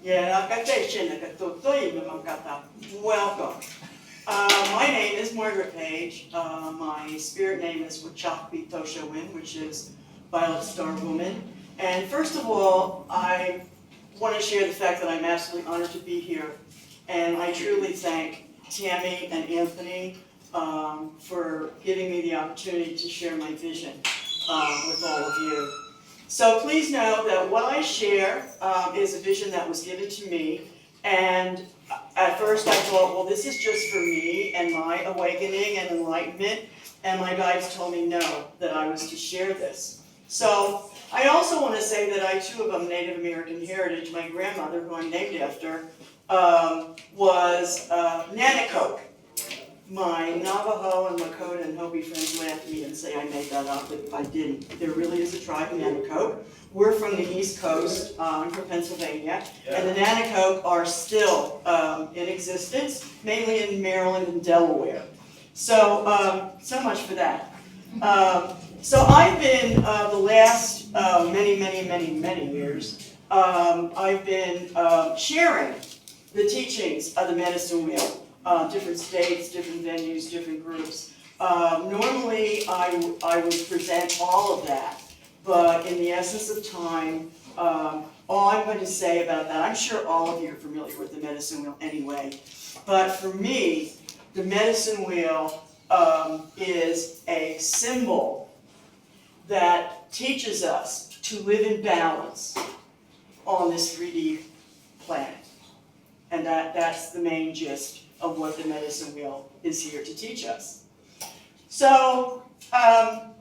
Welcome. My name is Margaret Page. My spirit name is Wachakpi Toshawin, which is Violet Star Woman. And first of all, I want to share the fact that I'm absolutely honored to be here. And I truly thank Tammy and Anthony for giving me the opportunity to share my vision with all of you. So please know that what I share is a vision that was given to me. And at first I thought, well, this is just for me and my awakening and enlightenment. And my guides told me no, that I was to share this. So I also want to say that I too have a Native American heritage. My grandmother, who I'm named after, was Nanacoke. My Navajo and Lakota and Hopi friends laugh at me and say I made that up, but I didn't. There really is a tribe in Nanacoke. We're from the East Coast, I'm from Pennsylvania, and the Nanacoke are still in existence, mainly in Maryland and Delaware. So, so much for that. So I've been the last many years, I've been sharing the teachings of the medicine wheel. Different states, different venues, different groups. Normally, I would present all of that, but in the essence of time, all I'm going to say about that, I'm sure all of you are familiar with the medicine wheel anyway, but for me, the medicine wheel is a symbol that teaches us to live in balance on this 3D planet, and that's the main gist of what the medicine wheel is here to teach us. So, I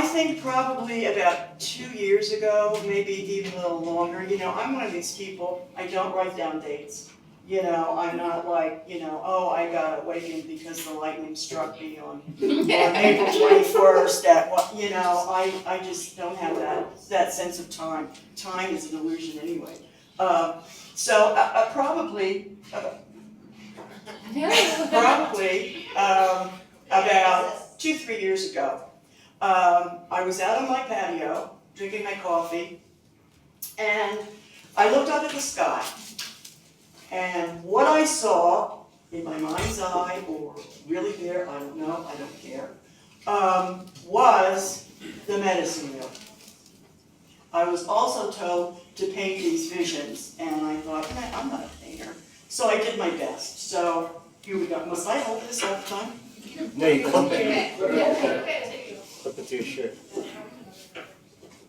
think probably about 2 years ago, maybe even a little longer, you know, I'm one of these people, I don't write down dates. You know, I'm not like, you know, oh, I got awakened because the lightning struck me on April 21st at what, you know, I just don't have that sense of time. Time is an illusion anyway. So probably about 2-3 years ago, I was out on my patio drinking my coffee, and I looked up at the sky, and what I saw in my mind's eye, or really there, I don't know, I don't care, was the medicine wheel. I was also told to paint these visions, and I thought, man, I'm not a painter. So I did my best. So here we go. Must I hold this all the time? No, you clip it. Clip it to your shirt.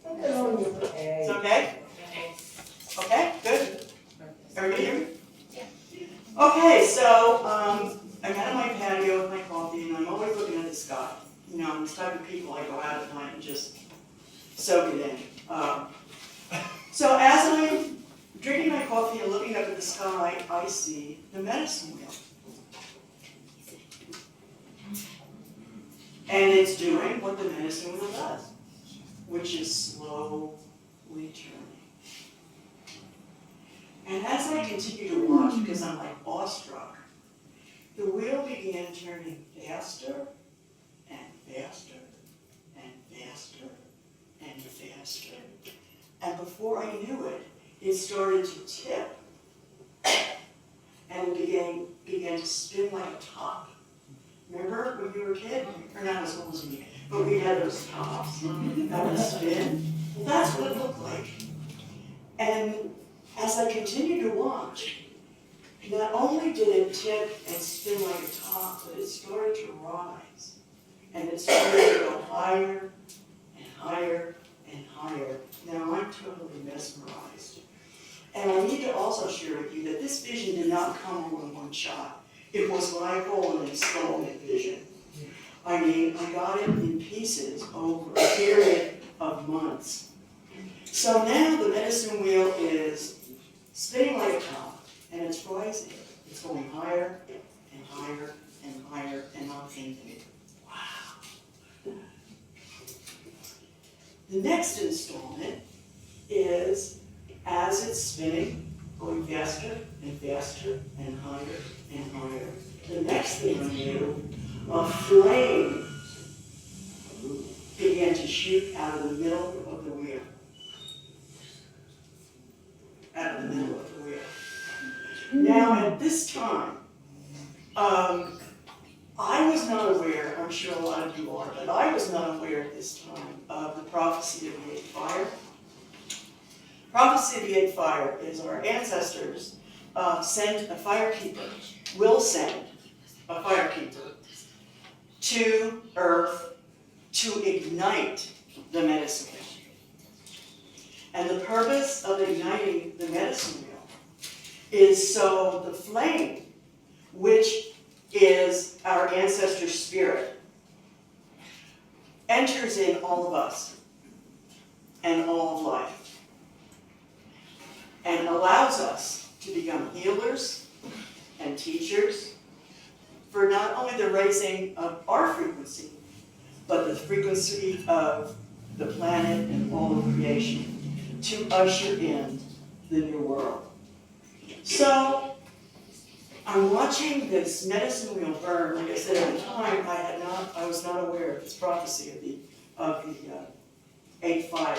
It's okay? Okay, good. Everybody hear me? Yeah. Okay, so I'm out on my patio with my coffee, and I'm always looking at the sky. You know, I'm the type of people I go out at night and just soak it in. So as I'm drinking my coffee and looking up at the sky, I see the medicine wheel. And it's doing what the medicine wheel does, which is slowly turning. And as I continue to watch, because I'm like awestruck, the wheel began turning faster and faster and faster and faster. And before I knew it, it started to tip and began to spin like a top. Remember when you were a kid? Or not as old as me, but we had those tops that would spin. Well, that's what it looked like. And as I continued to watch, not only did it tip and spin like a top, but it started to rise. And it started to go higher and higher and higher. Now I'm totally mesmerized. And I need to also share with you that this vision did not come all in one shot. It was what I call an installment vision. I mean, I got it in pieces over a period of months. So now the medicine wheel is spinning like a top, and it's rising. It's going higher and higher and higher, and I'm thinking, wow. The next installment is, as it's spinning, going faster and faster and higher and higher. The next thing I knew, a flame began to shoot out of the middle of the wheel. out of the middle of the wheel. Now, at this time, I was not aware, I'm sure a lot of you are, but I was not aware at this time of the prophecy of the eighth fire. Prophecy of the eighth fire is our ancestors sent a firekeeper, will send a firekeeper to Earth to ignite the medicine wheel. And the purpose of igniting the medicine wheel is so the flame, which is our ancestor spirit, enters in all of us and all of life and allows us to become healers and teachers for not only the raising of our frequency, but the frequency of the planet and all of creation to usher in the new world. So, I'm watching this medicine wheel burn. Like I said, at the time, I was not aware of this prophecy of the eighth fire.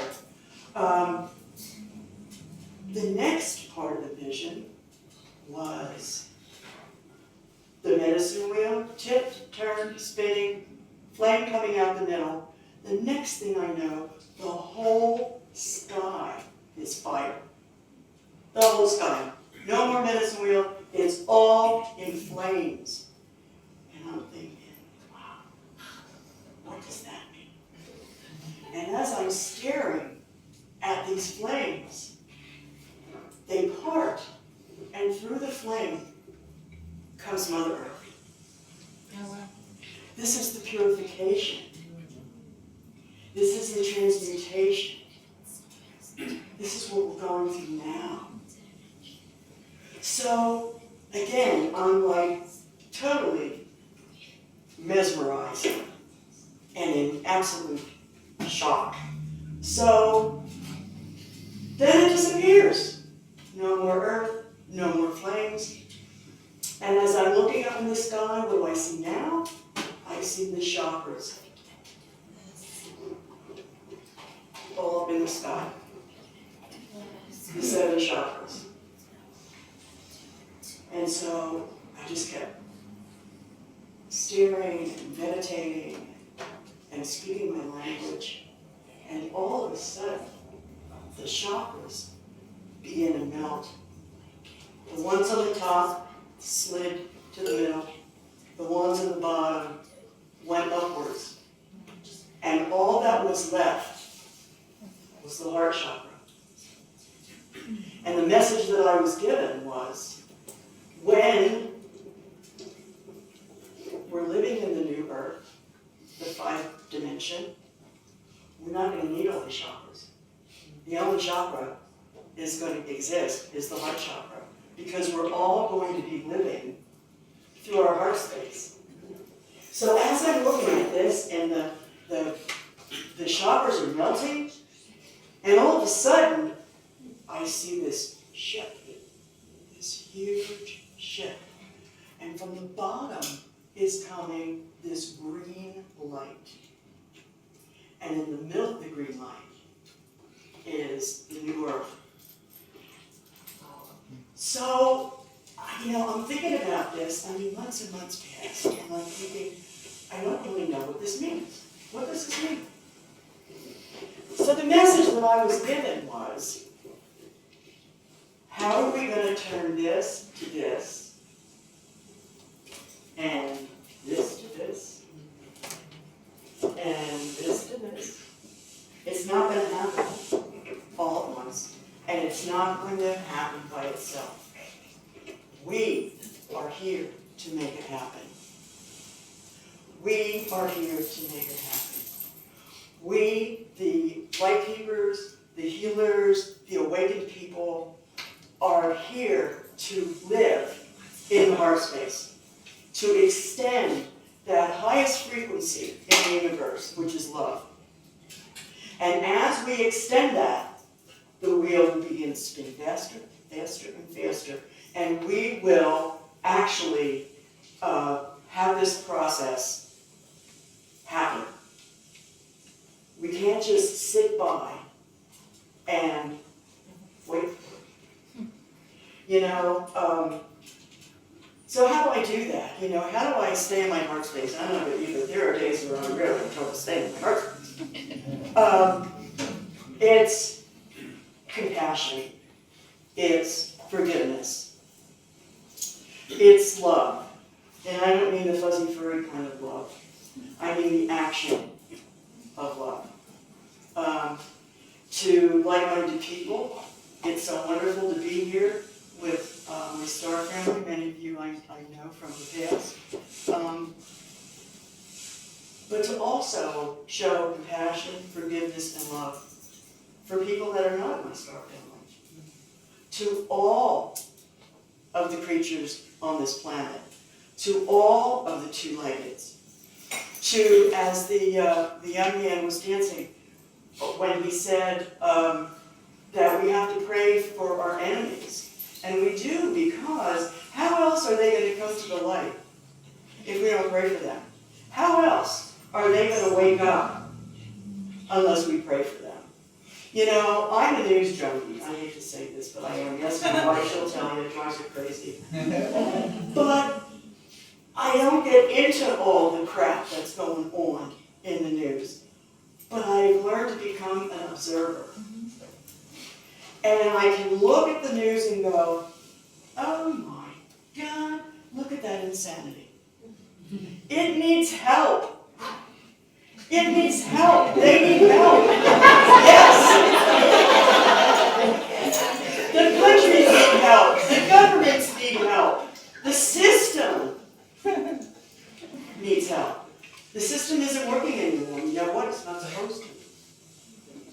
The next part of the vision was the medicine wheel, tipped, turned, spinning, flame coming out the middle. The next thing I know, the whole sky is fire. The whole sky. No more medicine wheel. It's all in flames. And I'm thinking, wow, what does that mean? And as I'm staring at these flames, they part, and through the flame comes Mother Earth. Oh, wow. This is the purification. This is the transmutation. This is what we're going through now. So, again, I'm like totally mesmerized and in absolute shock. So, then it disappears. No more earth, no more flames. And as I'm looking up in the sky, what do I see now? I see the chakras all up in the sky. The 7 chakras. And so I just kept staring and meditating and speaking my language. And all of a sudden, the chakras began to melt. The ones on the top slid to the middle. The ones on the bottom went upwards. And all that was left was the heart chakra. And the message that I was given was, when we're living in the new earth, the 5th dimension, we're not going to need all the chakras. The only chakra is going to exist is the heart chakra, because we're all going to be living through our heart space. So as I'm looking at this, and the chakras are melting, and all of a sudden, I see this ship, this huge ship. And from the bottom is coming this green light. And in the middle of the green light is the new earth. So, I'm thinking about this. Months and months passed, and I'm thinking, I don't really know what this means. What does this mean? So the message that I was given was, how are we going to turn this to this, and this to this, and this to this? It's not going to happen all at once, and it's not going to happen by itself. We are here to make it happen. We are here to make it happen. We, the light keepers, the healers, the awakened people, are here to live in the heart space, to extend that highest frequency in the universe, which is love. And as we extend that, the wheel will begin to spin faster, faster, and faster, and we will actually have this process happen. We can't just sit by and wait for it. You know, so how do I do that? You know, how do I stay in my heart space? I don't know about you, but there are days where I'm really in trouble staying in my heart space. It's compassion. It's forgiveness. It's love. And I don't mean the fuzzy, furry kind of love. I mean the action of love. To like-minded people, it's so wonderful to be here with my star family. Many of you I know from the past. But to also show compassion, forgiveness, and love for people that are not in my star family. To all of the creatures on this planet. To all of the two-leggeds. To, as the young man was dancing, when he said that we have to pray for our enemies. And we do, because how else are they going to come to the light if we don't pray for them? How else are they going to wake up unless we pray for them? You know, I'm a news junkie. I hate to say this, but I am. Yes, my wife, she'll tell you, it drives her crazy. But I don't get into all the crap that's going on in the news. But I've learned to become an observer. And I can look at the news and go, oh my God, look at that insanity. It needs help. It needs help. They need help. Yes. The countries need help. The governments need help. The system needs help. The system isn't working anymore. You know what? It's not supposed to.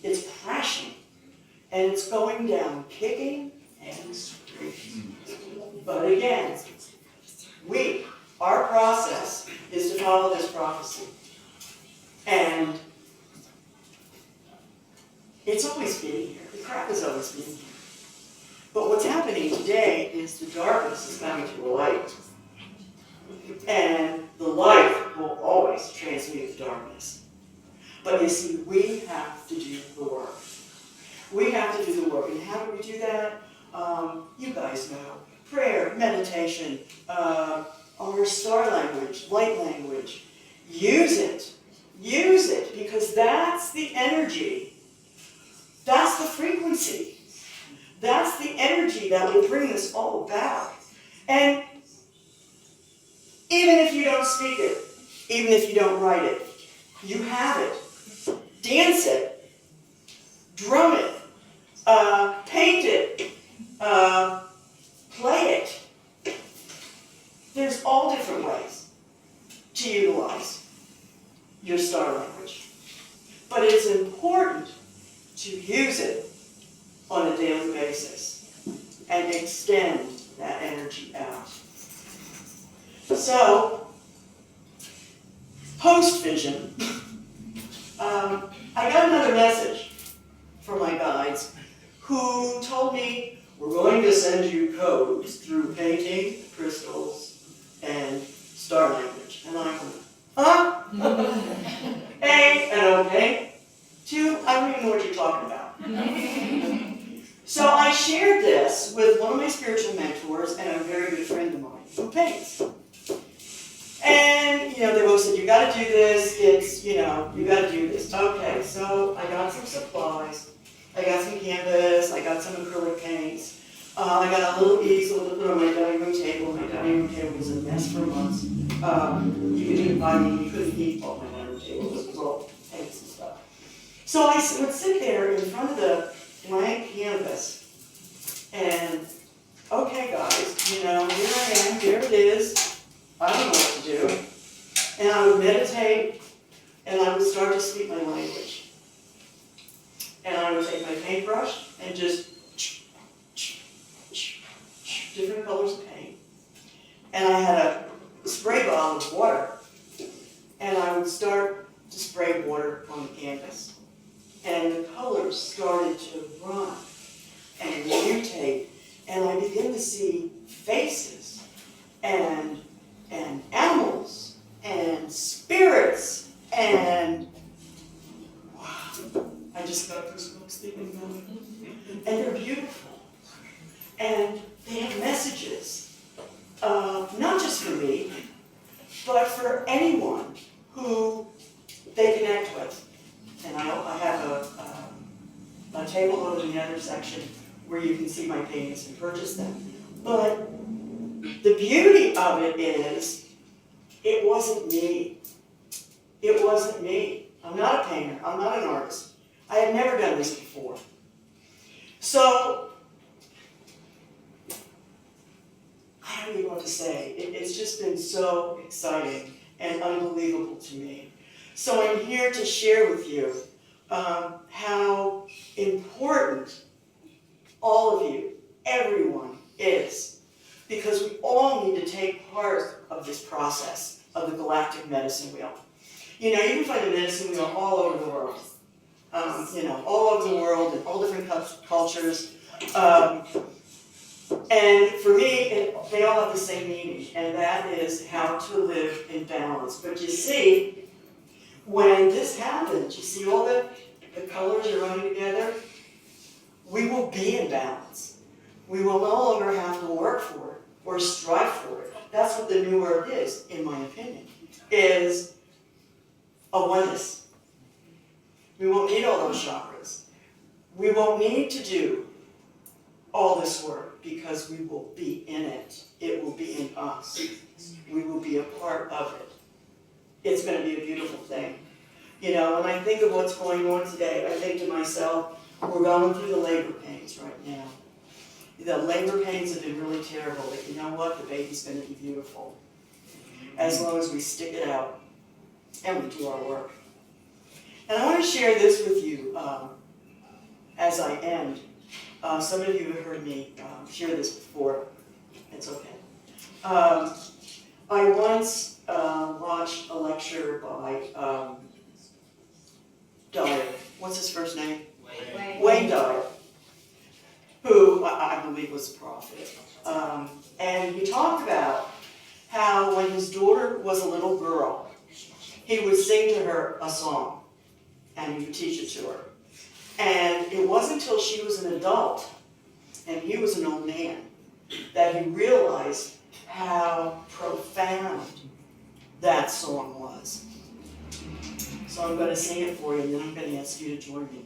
It's crashing. And it's going down, kicking and screaming. But again, our process is to follow this prophecy. And it's always been here. The crap has always been here. But what's happening today is the darkness is coming to the light. And the light will always transmute the darkness. But you see, we have to do the work. We have to do the work. And how do we do that? You guys know. Prayer, meditation, our star language, light language. Use it. Use it, because that's the energy. That's the frequency. That's the energy that will bring this all about. And even if you don't speak it, even if you don't write it, you have it. Dance it. Drum it. Paint it. Play it. There's all different ways to utilize your star language. But it's important to use it on a daily basis and extend that energy out. So, post-vision, I got another message from my guides who told me, we're going to send you codes through painting, crystals, and star language. And I went, huh? A, and okay. 2, I don't even know what you're talking about. So I shared this with one of my spiritual mentors and a very good friend of mine who paints. And, they both said, you gotta do this, you gotta do this. Okay, so I got some supplies. I got some canvas, I got some acrylic paints. I got a little easel to put on my dining room table. My dining room table was a mess for months. You couldn't eat off my dining room table. It was all paints and stuff. So I would sit there in front of the blank canvas and, okay guys, here I am, here it is. I don't know what to do. And I would meditate, and I would start to speak my language. And I would take my paintbrush and just different colors of paint. And I had a spray bottle of water. And I would start to spray water on the canvas. And the colors started to run and mutate. And I began to see faces and animals and spirits and wow, I just got goosebumps thinking about it. And they're beautiful. And they have you can see my paintings and purchase them. But the beauty of it is, it wasn't me. It wasn't me. I'm not a painter. I'm not an artist. I had never done this before. So, I don't even know what to say. It's just been so exciting and unbelievable to me. So I'm here to share with you how important all of you, everyone, is. Because we all need to take part of this process of the Galactic Medicine Wheel. You know, you can find a medicine wheel all over the world. You know, all over the world in all different cultures. And for me, they all have the same meaning, and that is how to live in balance. But you see, when this happens, you see all the colors are running together, we will be in balance. We will no longer have to work for it or strive for it. That's what the new word is, in my opinion, is a oneness. We won't need all those chakras. We won't need to do all this work because we will be in it. It will be in us. We will be a part of it. It's going to be a beautiful thing. You know, when I think of what's going on today, I think to myself, we're going through the labor pains right now. The labor pains have been really terrible, but you know what? The baby's going to be beautiful. As long as we stick it out and we do our work. And I want to share this with you as I end. Some of you have heard me share this before. It's okay. I once watched a lecture by Dyer. What's his first name? Wayne Dyer, who I believe was a prophet. And he talked about how when his daughter was a little girl, he would sing to her a song, and he would teach it to her. And it wasn't until she was an adult, and he was an old man, that he realized how profound that song was. So I'm going to sing it for you, and then I'm going to ask you to join me.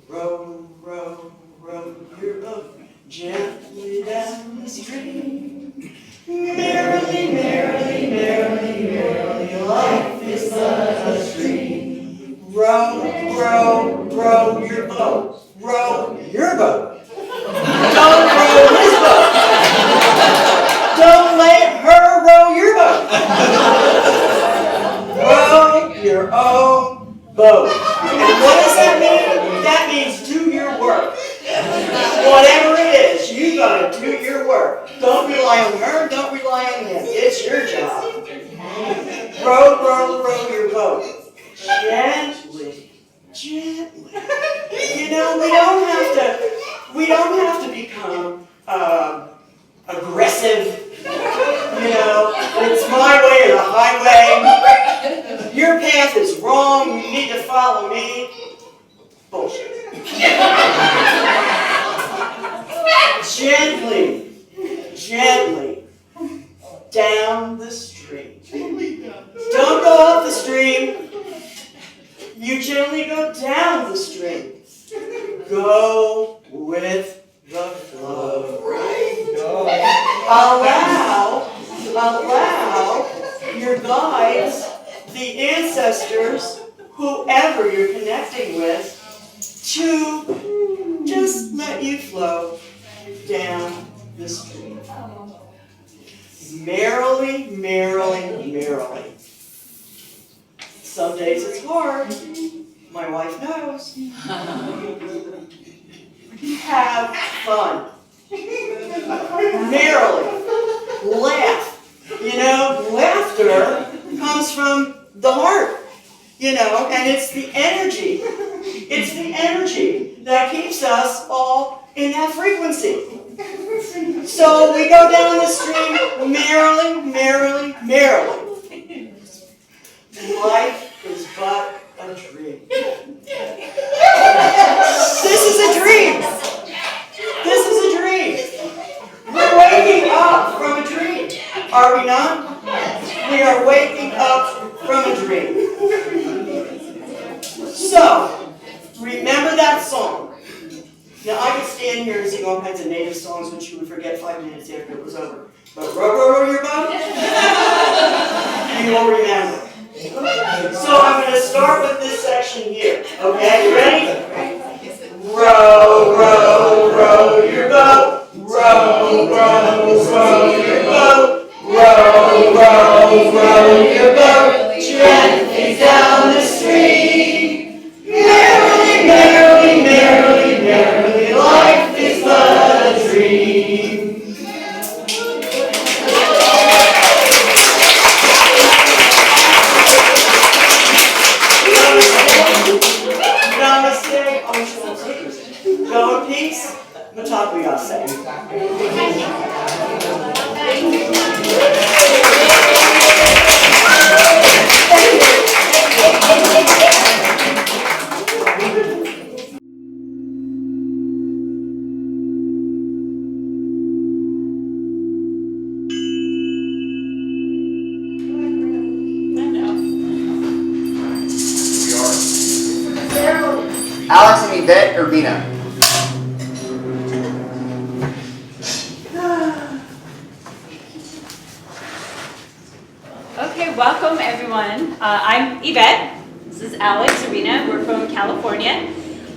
Row, row, row your boat gently down the stream. Merrily, merrily, merrily, merrily, life is but a stream. Row, row, row your boat. Row your boat. Don't row his boat. Don't let her row your boat. Row your own boat. And what does that mean? That means do your work. Whatever it is, you gotta do your work. Don't rely on her, don't rely on him. It's your job. Row, row, row your boat. Gently, gently. You know, we don't have to become aggressive. You know, it's my way or the highway. Your path is wrong, you need to follow me. Bullshit. Gently, gently, down the stream. Don't go up the stream. You gently go down the stream. Go with the flow. Allow your guides, the ancestors, whoever you're connecting with, to just let you flow down the stream. Merrily, merrily, merrily. Some days it's hard. My wife knows. Have fun. Merrily. Laugh. You know, laughter comes from the heart. You know, and it's the energy. It's the energy that keeps us all in that frequency. So we go down the stream merrily, merrily, merrily. Life is but a dream. This is a dream. This is a dream. We're waking up from a dream. Are we not? We are waking up from a dream. So, remember that song. Now, I could stand here and sing all kinds of native songs which you would forget 5 minutes after it was over. But row, row, row your boat, you will remember. So I'm going to start with this section here. Okay, you ready? Row, row, row your boat. Row, row, row your boat. Row, row, row your boat. Gently down the stream. Merrily, merrily, merrily, merrily, life is but a dream. Namaste, Ohsoulsimple. Go in peace, Matakwiyase. Alex and Yvette Urbina. Okay, welcome everyone. I'm Yvette. This is Alex Urbina. We're from California.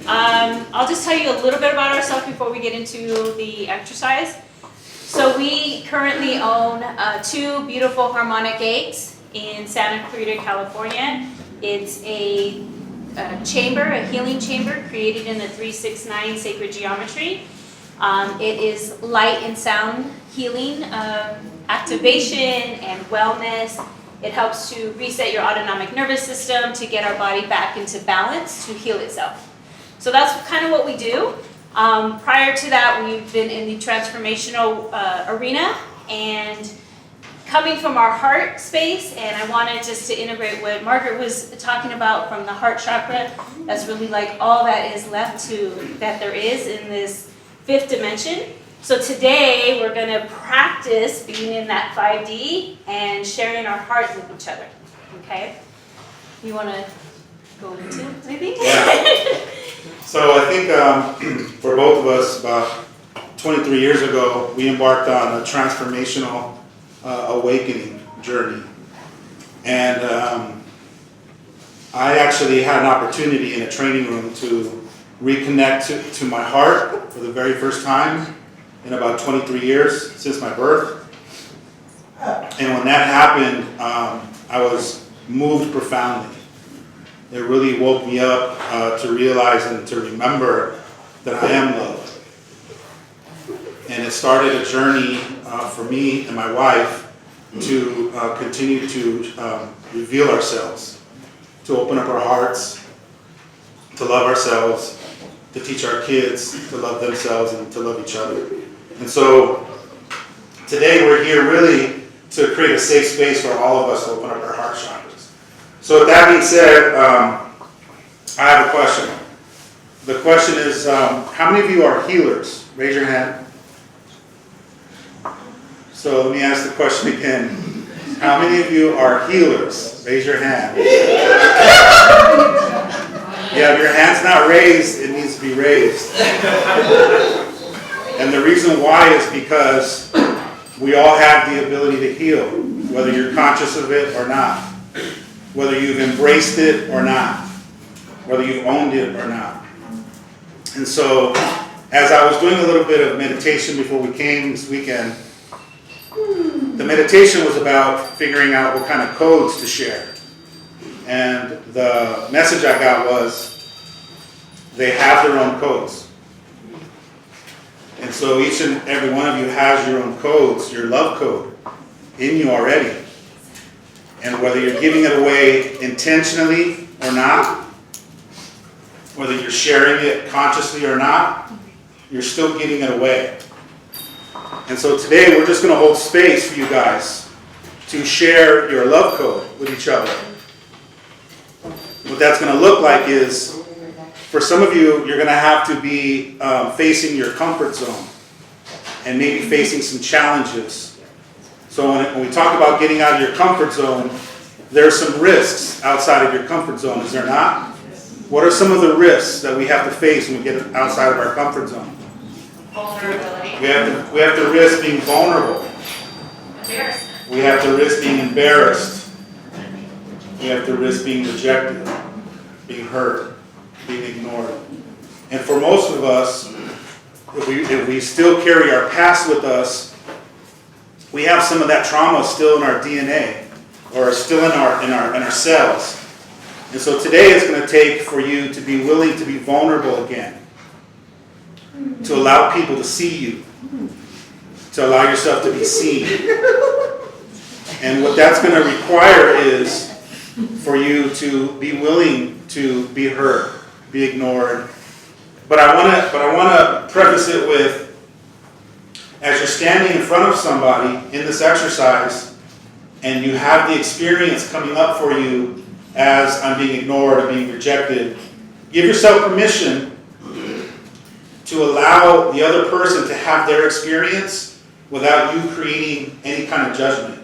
I'll just tell you a little bit about ourselves before we get into the exercise. So we currently own 2 beautiful harmonic eggs in Santa Clarita, California. It's a chamber, a healing chamber created in the 369 sacred geometry. It is light and sound healing, activation and wellness. It helps to reset your autonomic nervous system, to get our body back into balance, to heal itself. So that's kind of what we do. Prior to that, we've been in the transformational arena and coming from our heart space, and I wanted just to integrate what Margaret was talking about from the heart chakra. That's really like all that is left that there is in this 5th dimension. So today we're going to practice being in that 5D and sharing our heart with each other. Okay? You want to go into anything? Yeah. So I think for both of us, about 23 years ago, we embarked on a transformational awakening journey. And I actually had an opportunity in a training room to reconnect to my heart for the very first time in about 23 years since my birth. And when that happened, I was moved profoundly. It really woke me up to realize and to remember that I am loved. And it started a journey for me and my wife to continue to reveal ourselves, to open up our hearts, to love ourselves, to teach our kids to love themselves and to love each other. And so today we're here really to create a safe space for all of us to open up our heart chakras. So with that being said, I have a question. The question is, how many of you are healers? Raise your hand. So let me ask the question again. How many of you are healers? Raise your hand. Yeah, if your hand's not raised, it needs to be raised. And the reason why is because we all have the ability to heal, whether you're conscious of it or not, whether you've embraced it or not, whether you've owned it or not. And so, as I was doing a little bit of meditation before we came this weekend, the meditation was about figuring out what kind of codes to share. And the message I got was, they have their own codes. And so each and every one of you has your own codes, your love code, in you already. And whether you're giving it away intentionally or not, whether you're sharing it consciously or not, you're still giving it away. And so today we're just going to hold space for you guys to share your love code with each other. What that's going to look like is, for some of you, you're going to have to be facing your comfort zone and maybe facing some challenges. So when we talk about getting out of your comfort zone, there are some risks outside of your comfort zone, is there not? What are some of the risks that we have to face when we get outside of our comfort zone? Vulnerability. We have to risk being vulnerable. Embarrassment. We have to risk being embarrassed. We have to risk being rejected, being hurt, being ignored. And for most of us, if we still carry our past with us, we have some of that trauma still in our DNA or still in our cells. And so today it's going to take for you to be willing to be vulnerable again, to allow people to see you, to allow yourself to be seen. And what that's going to require is for you to be willing to be hurt, be ignored. But I want to preface it with, as you're standing in front of somebody in this exercise, and you have the experience coming up for you as I'm being ignored, I'm being rejected, give yourself permission to allow the other person to have their experience without you creating any kind of judgment.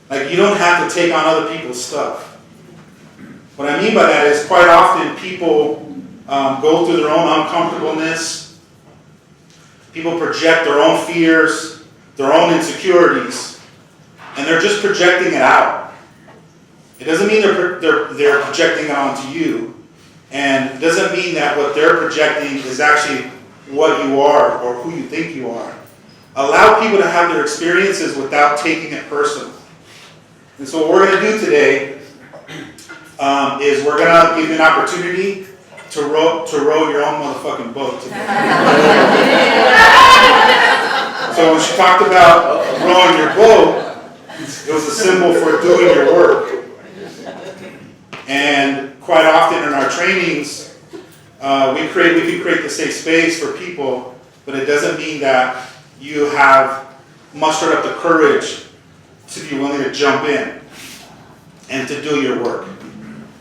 Like, you don't have to take on other people's stuff. What I mean by that is quite often people go through their own uncomfortableness. People project their own fears, their own insecurities, and they're just projecting it out. It doesn't mean they're projecting it onto you, and it doesn't mean that what they're projecting is actually what you are or who you think you are. Allow people to have their experiences without taking it personal. And so what we're going to do today is we're going to give you an opportunity to row your own motherfucking boat today. So when she talked about rowing your boat, it was a symbol for doing your work. And quite often in our trainings, we can create the safe space for people, but it doesn't mean that you have mustered up the courage to be willing to jump in and to do your work.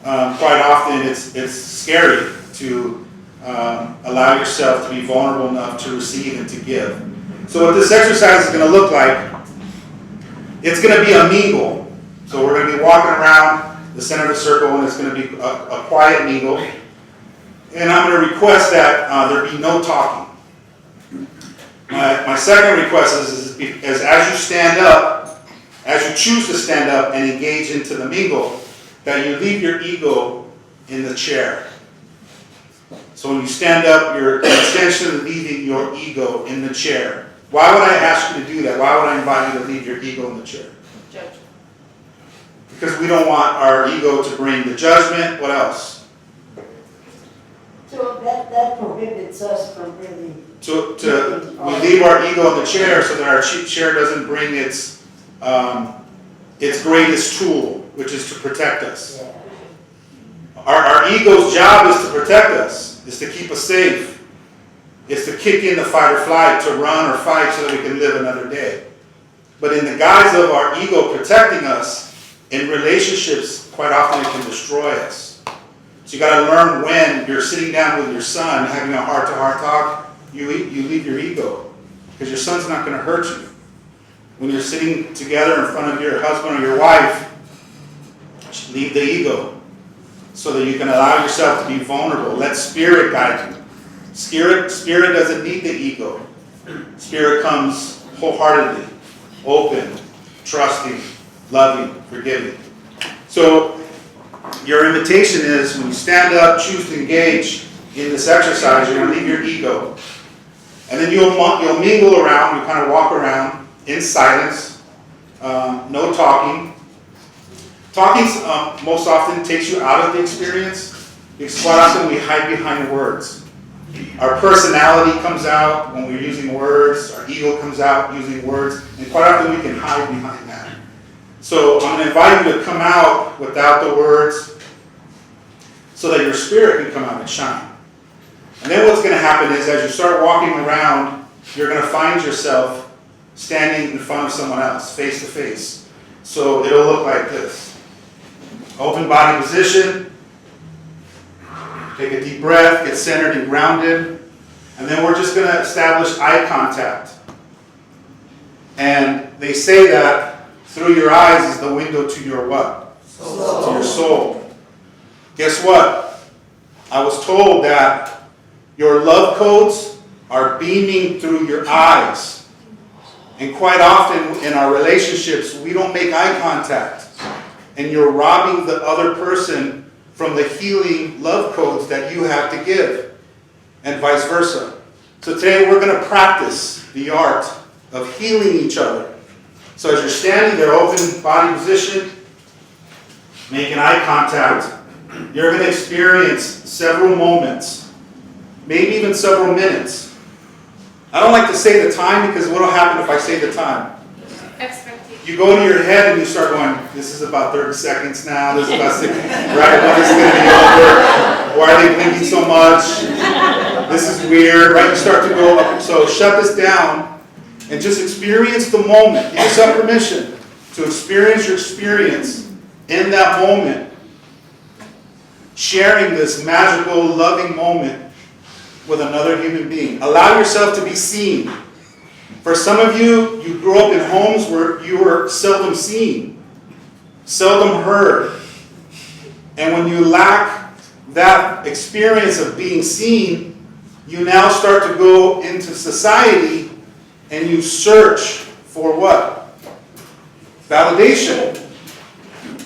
Quite often it's scary to allow yourself to be vulnerable enough to receive and to give. So what this exercise is going to look like, it's going to be a mingle. So we're going to be walking around the center of the circle, and it's going to be a quiet mingle. And I'm going to request that there be no talking. My second request is as you stand up, as you choose to stand up and engage into the mingle, that you leave your ego in the chair. So when you stand up, you're intentionally leaving your ego in the chair. Why would I ask you to do that? Why would I invite you to leave your ego in the chair? Judgment. Because we don't want our ego to bring the judgment. What else? So that prohibits us from really... We leave our ego in the chair so that our chair doesn't bring its greatest tool, which is to protect us. Yeah. Our ego's job is to protect us, is to keep us safe. It's to kick in the fight or flight, to run or fight so that we can live another day. But in the guise of our ego protecting us, in relationships, quite often it can destroy us. So you got to learn when you're sitting down with your son, having a heart-to-heart talk, you leave your ego, because your son's not going to hurt you. When you're sitting together in front of your husband or your wife, leave the ego so that you can allow yourself to be vulnerable. Let spirit guide you. Spirit doesn't need the ego. Spirit comes wholeheartedly, open, trusting, loving, forgiving. So your invitation is, when you stand up, choose to engage in this exercise, you're going to leave your ego. And then you'll mingle around, you kind of walk around in silence, no talking. Talking most often takes you out of the experience, because quite often we hide behind words. Our personality comes out when we're using words, our ego comes out using words, and quite often we can hide behind that. So I'm going to invite you to come out without the words so that your spirit can come out and shine. And then what's going to happen is, as you start walking around, you're going to find yourself standing in front of someone else, face to face. So it'll look like this. Open body position. Take a deep breath, get centered and grounded. And then we're just going to establish eye contact. And they say that through your eyes is the window to your what? Soul. To your soul. Guess what? I was told that your love codes are beaming through your eyes. And quite often in our relationships, we don't make eye contact. And you're robbing the other person from the healing love codes that you have to give, and vice versa. So today we're going to practice the art of healing each other. So as you're standing there, open body position, making eye contact, you're going to experience several moments, maybe even several minutes. I don't like to say the time because what will happen if I say the time? You go to your head and you start going, this is about 30 seconds now, this is about 60, right, when is it going to be over? Why are they blinking so much? This is weird, right? You start to go up. So shut this down and just experience the moment. Give yourself permission to experience your experience in that moment. Sharing this magical, loving moment with another human being. Allow yourself to be seen. For some of you, you grew up in homes where you were seldom seen, seldom heard. And when you lack that experience of being seen, you now start to go into society and you search for what? Validation.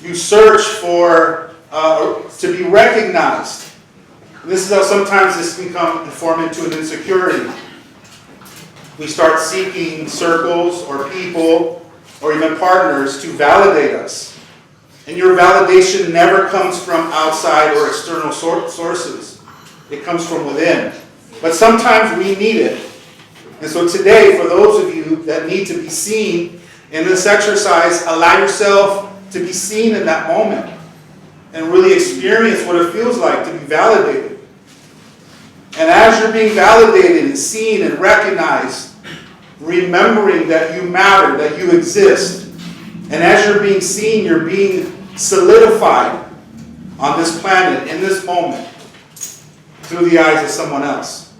You search for to be recognized. And this is how sometimes this can form into an insecurity. We start seeking circles or people or even partners to validate us. And your validation never comes from outside or external sources. It comes from within. But sometimes we need it. And so today, for those of you that need to be seen in this exercise, allow yourself to be seen in that moment and really experience what it feels like to be validated. And as you're being validated and seen and recognized, remembering that you matter, that you exist, and as you're being seen, you're being solidified on this planet, in this moment, through the eyes of someone else.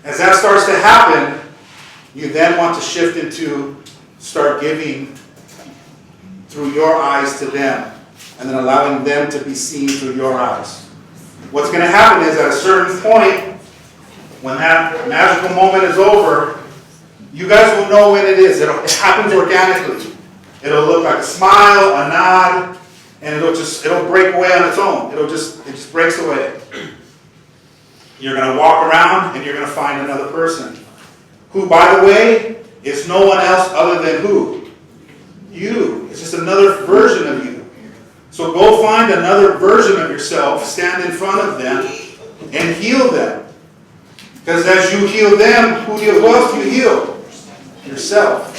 As that starts to happen, you then want to shift into start giving through your eyes to them, and then allowing them to be seen through your eyes. What's going to happen is at a certain point, when that magical moment is over, you guys will know when it is. It happens organically. It'll look like a smile, a nod, and it'll break away on its own. It just breaks away. You're going to walk around and you're going to find another person, who, by the way, is no one else other than who? You. It's just another version of you. So go find another version of yourself, stand in front of them, and heal them. Because as you heal them, who else do you heal? Yourself.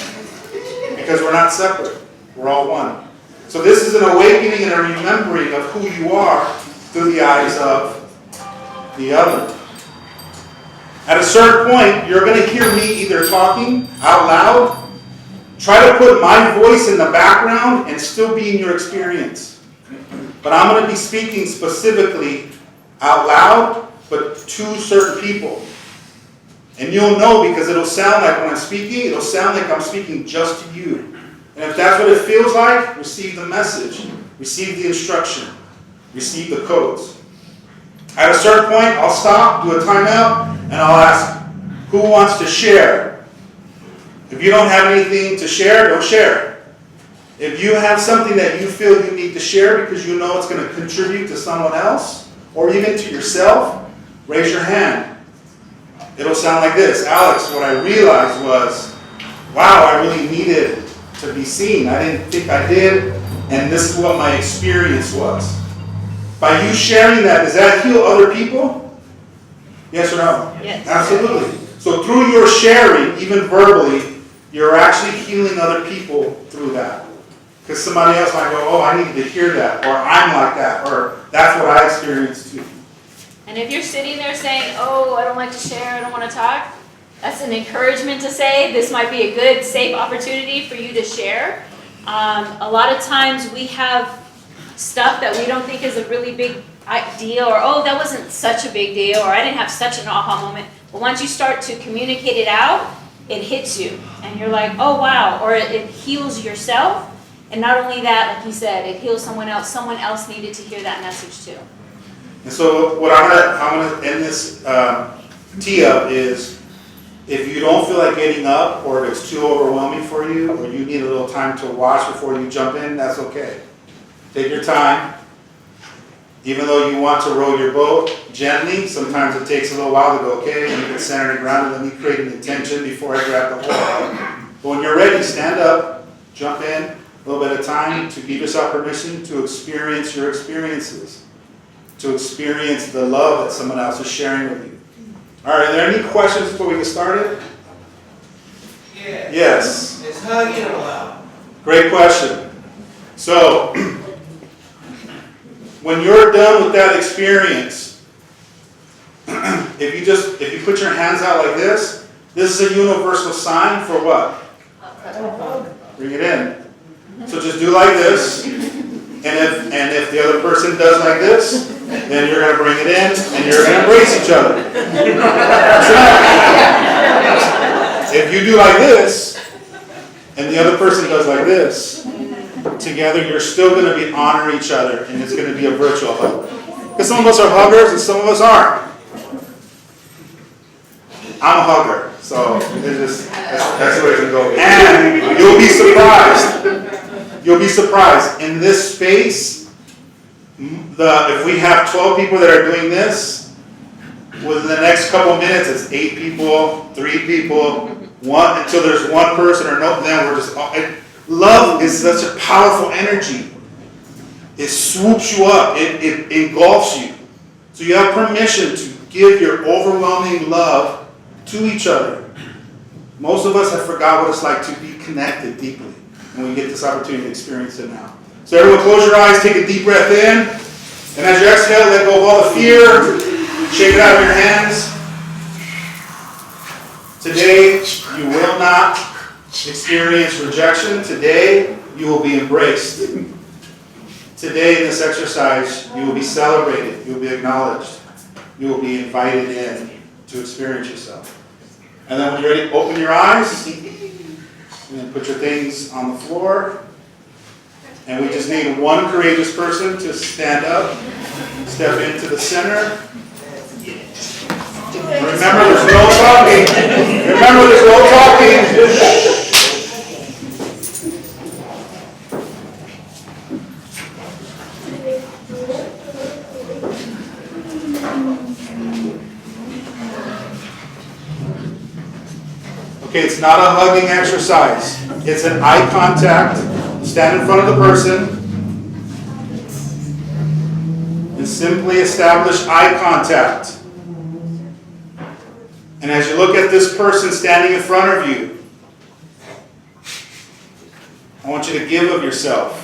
Because we're not separate. We're all one. So this is an awakening and a remembering of who you are through the eyes of the other. At a certain point, you're going to hear me either talking out loud, try to put my voice in the background and still be in your experience. But I'm going to be speaking specifically out loud, but to certain people. And you'll know because it'll sound like when I'm speaking, it'll sound like I'm speaking just to you. And if that's what it feels like, receive the message, receive the instruction, receive the codes. At a certain point, I'll stop, do a timeout, and I'll ask, who wants to share? If you don't have anything to share, don't share. If you have something that you feel you need to share because you know it's going to contribute to someone else, or even to yourself, raise your hand. It'll sound like this. Alex, what I realized was, wow, I really needed to be seen. I didn't think I did, and this is what my experience was. By you sharing that, does that heal other people? Yes or no? Yes. Absolutely. So through your sharing, even verbally, you're actually healing other people through that. Because somebody else might go, oh, I needed to hear that, or I'm like that, or that's what I experienced too. And if you're sitting there saying, oh, I don't like to share, I don't want to talk, that's an encouragement to say this might be a good, safe opportunity for you to share. A lot of times we have stuff that we don't think is a really big deal, or oh, that wasn't such a big deal, or I didn't have such an aha moment. But once you start to communicate it out, it hits you. And you're like, oh, wow. Or it heals yourself. And not only that, like you said, it heals someone else. Someone else needed to hear that message too. And so what I'm gonna end this tee up is, if you don't feel like getting up, or if it's too overwhelming for you, or you need a little time to watch before you jump in, that's okay. Take your time. Even though you want to row your boat gently, sometimes it takes a little while to go, okay, let me get centered and grounded, let me create an intention before I grab the hold. But when you're ready, stand up, jump in, a little bit of time to give yourself permission to experience your experiences, to experience the love that someone else is sharing with you. All right, are there any questions before we get started? Yeah. Yes. Is hugging allowed? Great question. So, when you're done with that experience, if you put your hands out like this is a universal sign for what? Bring it in. So just do like this, and if the other person does like this, then you're going to bring it in, and you're going to embrace each other. If you do like this, and the other person does like this, together you're still going to be honoring each other, and it's going to be a virtual hug. Because some of us are huggers and some of us aren't. I'm a hugger, so that's the way to go. And you'll be surprised. You'll be surprised. In this space, if we have 12 people that are doing this, within the next couple minutes, it's 8 people, 3 people, 1, until there's 1 person or no, then we're just... Love is such a powerful energy. It swoops you up. It engulfs you. So you have permission to give your overwhelming love to each other. Most of us have forgot what it's like to be connected deeply. And we get this opportunity to experience it now. So everyone close your eyes, take a deep breath in. And as you exhale, let go of all the fear. Shake it out of your hands. Today, you will not experience rejection. Today, you will be embraced. Today, in this exercise, you will be celebrated. You will be acknowledged. You will be invited in to experience yourself. And then when you're ready, open your eyes. And then put your things on the floor. And we just need 1 courageous person to stand up, step into the center. Remember, there's no talking. Remember, there's no talking. Okay, it's not a hugging exercise. It's an eye contact. Stand in front of the person and simply establish eye contact. And as you look at this person standing in front of you, I want you to give of yourself.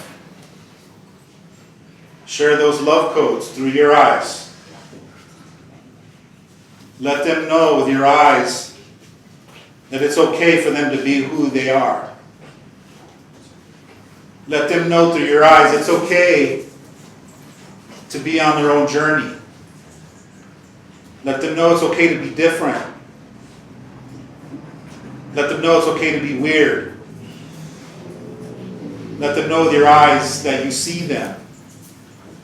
Share those love codes through your eyes. Let them know with your eyes that it's okay for them to be who they are. Let them know through your eyes it's okay to be on their own journey. Let them know it's okay to be different. Let them know it's okay to be weird. Let them know with your eyes that you see them,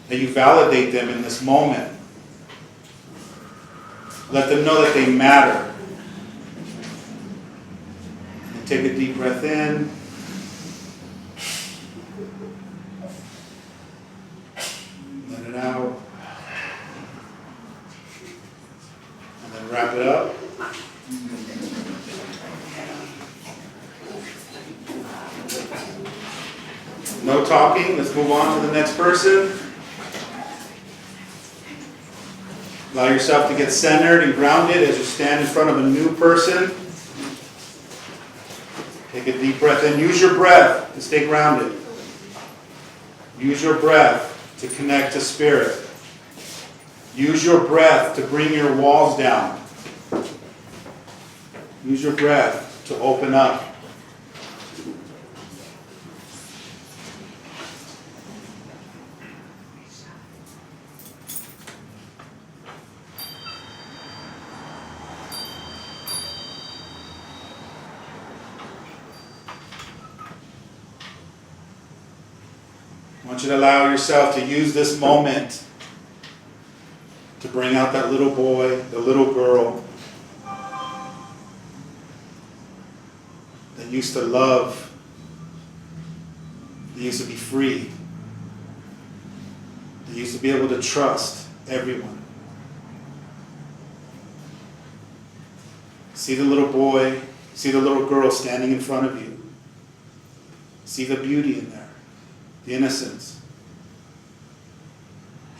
that you validate them in this moment. Let them know that they matter. And take a deep breath in. Let it out. And then wrap it up. No talking. Let's move on to the next person. Allow yourself to get centered and grounded as you stand in front of a new person. Take a deep breath in. Use your breath to stay grounded. Use your breath to connect to spirit. Use your breath to bring your walls down. Use your breath to open up. I want you to allow yourself to use this moment bring out that little boy, the little girl that used to love, that used to be free, that used to be able to trust everyone. See the little boy, see the little girl standing in front of you. See the beauty in there, the innocence.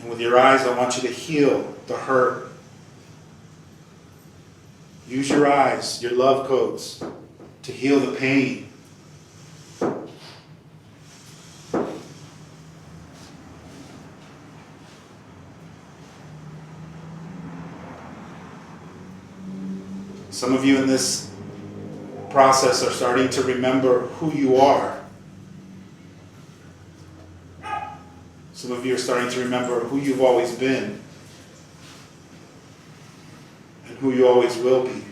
And with your eyes, I want you to heal the hurt. Use your eyes, your love codes, to heal the pain. Some of you in this process are starting to remember who you are. Some of you are starting to remember who you've always been and who you always will be.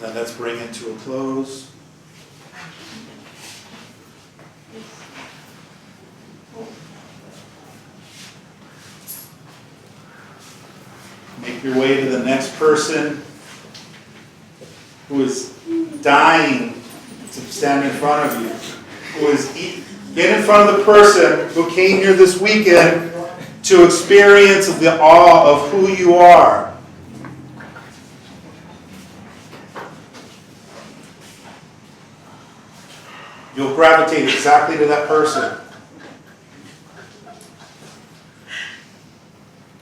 Then let's bring it to a close. Make your way to the next person who is dying to stand in front of you. Get in front of the person who came here this weekend to experience the awe of who you are. You'll gravitate exactly to that person.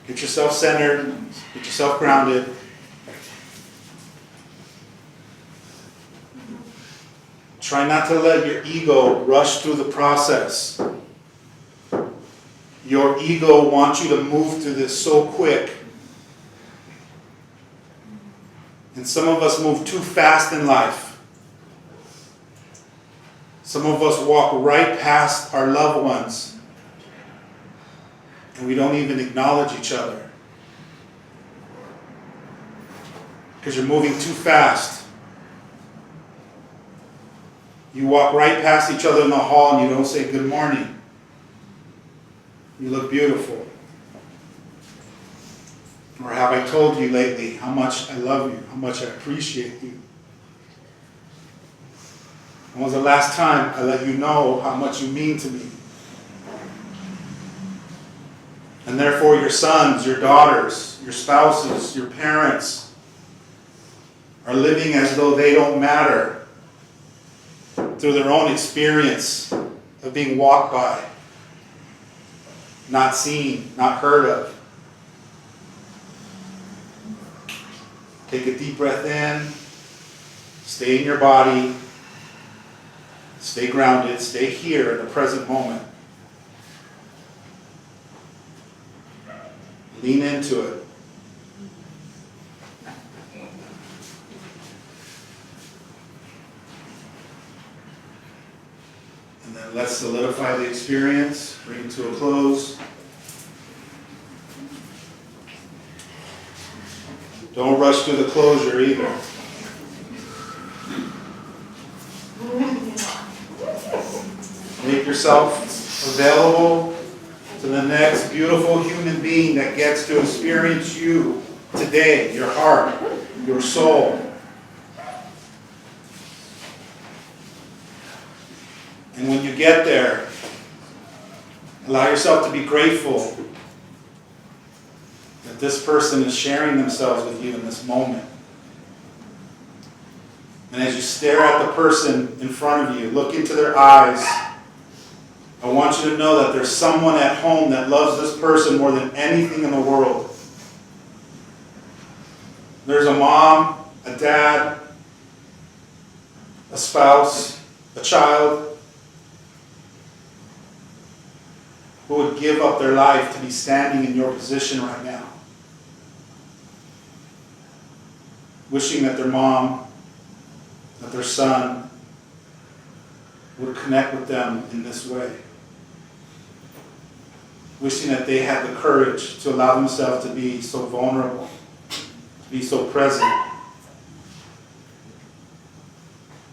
Get yourself centered, get yourself grounded. Try not to let your ego rush through the process. Your ego wants you to move through this so quick. And some of us move too fast in life. Some of us walk right past our loved ones, and we don't even acknowledge each other because you're moving too fast. You walk right past each other in the hall and you don't say good morning. You look beautiful. Or have I told you lately how much I love you, how much I appreciate you? When was the last time I let you know how much you mean to me? And therefore your sons, your daughters, your spouses, your parents are living as though they don't matter through their own experience of being walked by, not seen, not heard of. Take a deep breath in, stay in your body. Stay grounded, stay here in the present moment. Lean into it. And then let's solidify the experience, bring it to a close. Don't rush to the closure either. Make yourself available to the next beautiful human being that gets to experience you today, your heart, your soul. And when you get there, allow yourself to be grateful that this person is sharing themselves with you in this moment. And as you stare at the person in front of you, look into their eyes. I want you to know that there's someone at home that loves this person more than anything in the world. There's a mom, a dad, a spouse, a child who would give up their life to be standing in your position right now. Wishing that their mom, that their son, would connect with them in this way. Wishing that they had the courage to allow themselves to be so vulnerable, to be so present.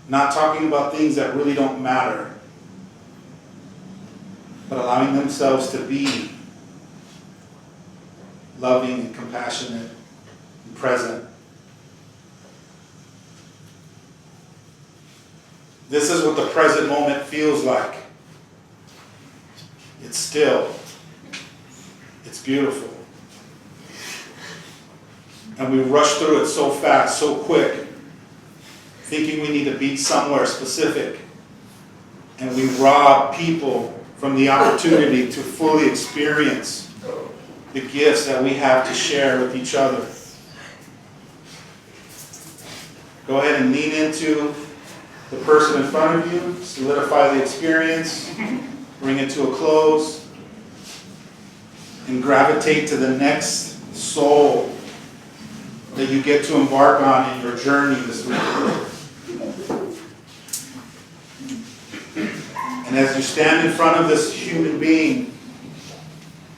Not talking about things that really don't matter, but allowing themselves to be loving and compassionate and present. This is what the present moment feels like. It's still. It's beautiful. And we rush through it so fast, so quick, thinking we need to be somewhere specific. And we rob people from the opportunity to fully experience the gifts that we have to share with each other. Go ahead and lean into the person in front of you, solidify the experience, bring it to a close, and gravitate to the next soul that you get to embark on in your journey this week. And as you stand in front of this human being,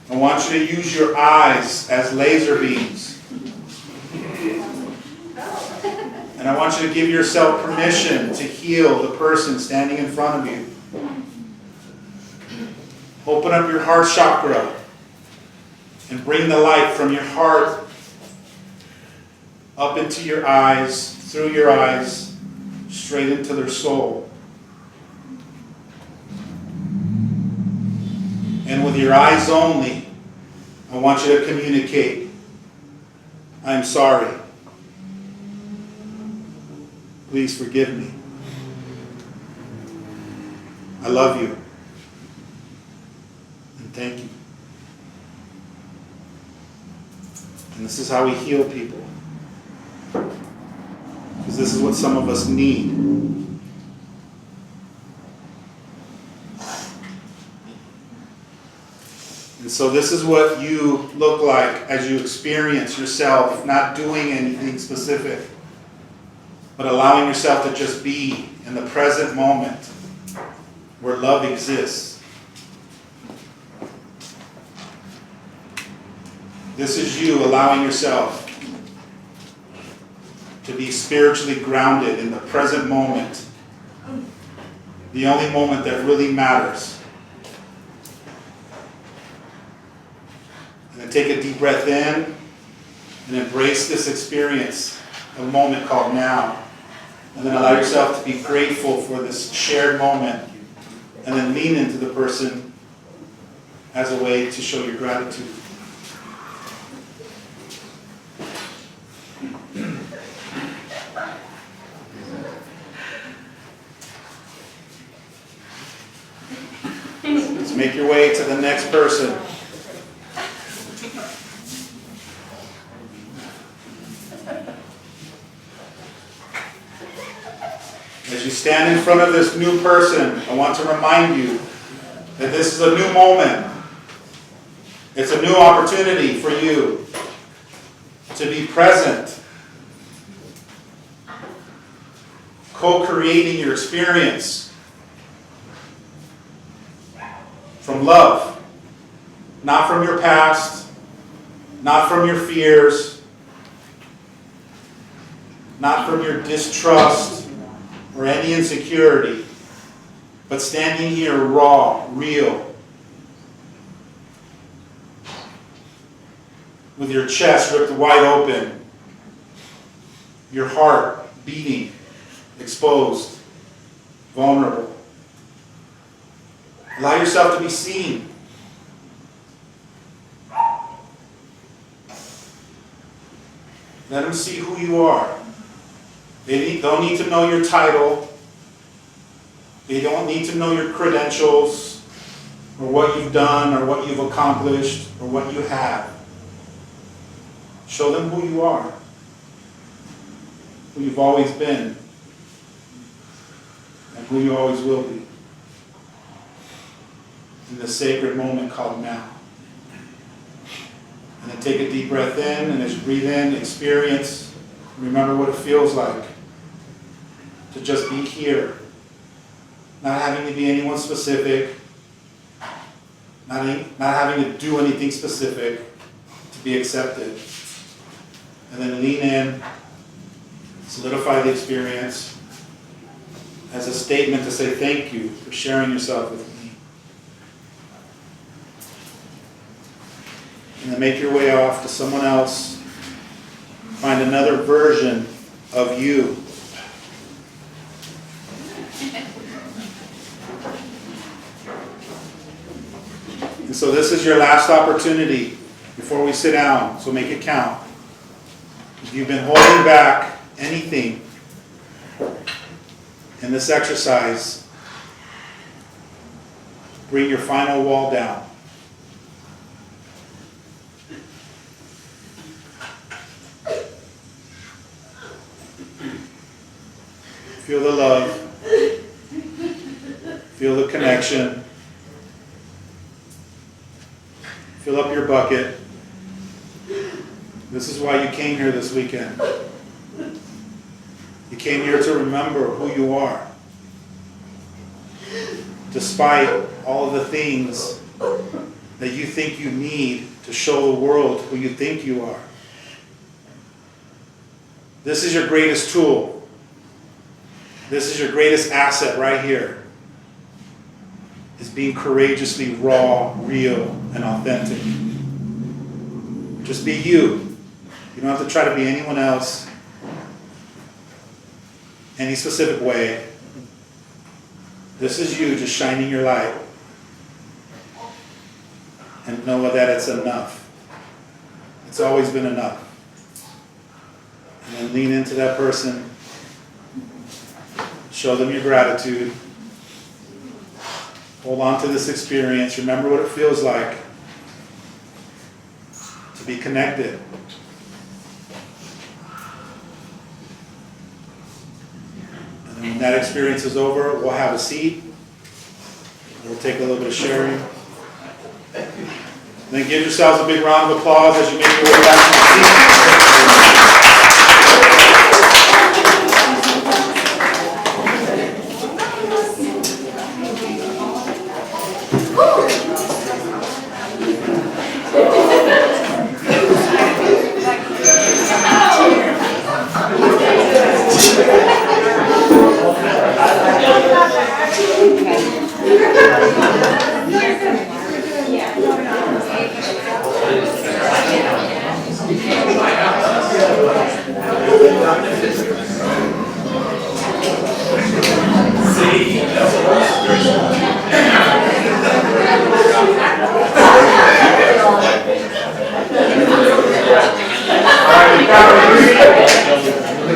I want you to use your eyes as laser beams. And I want you to give yourself permission to heal the person standing in front of you. Open up your heart chakra and bring the light from your heart up into your eyes, through your eyes, straight into their soul. And with your eyes only, I want you to communicate, I'm sorry. Please forgive me. I love you. And thank you. And this is how we heal people. Because this is what some of us need. And so this is what you look like as you experience yourself not doing anything specific, but allowing yourself to just be in the present moment where love exists. This is you allowing yourself to be spiritually grounded in the present moment, the only moment that really matters. And then take a deep breath in and embrace this experience, a moment called now. And then allow yourself to be grateful for this shared moment. And then lean into the person as a way to show your gratitude. Let's make your way to the next person. As you stand in front of this new person, I want to remind you that this is a new moment. It's a new opportunity for you to be present, co-creating your experience from love, not from your past, not from your fears, not from your distrust or any insecurity, but standing here raw, real, with your chest ripped wide open, your heart beating, exposed, vulnerable. Allow yourself to be seen. Let them see who you are. They don't need to know your title. They don't need to know your credentials or what you've done or what you've accomplished or what you have. Show them who you are, who you've always been, and who you always will be in this sacred moment called now. And then take a deep breath in, and as you breathe in, experience, remember what it feels like to just be here not having to be anyone specific, not having to do anything specific to be accepted. And then lean in, solidify the experience as a statement to say thank you for sharing yourself with me. And then make your way off to someone else, find another version of you. And so this is your last opportunity before we sit down, so make it count. If you've been holding back anything in this exercise, bring your final wall down. Feel the love. Feel the connection. Fill up your bucket. This is why you came here this weekend. You came here to remember who you are. Despite all of the things that you think you need to show the world who you think you are. This is your greatest tool. This is your greatest asset right here. Is being courageously raw, real, and authentic. Just be you. You don't have to try to be anyone else, any specific way. This is you just shining your light. And know that it's enough. It's always been enough. And then lean into that person. Show them your gratitude. Hold on to this experience. Remember what it feels like to be connected. And then when that experience is over, we'll have a seat. We'll take a little bit of sharing. And then give yourselves a big round of applause as you make your way back to the seat.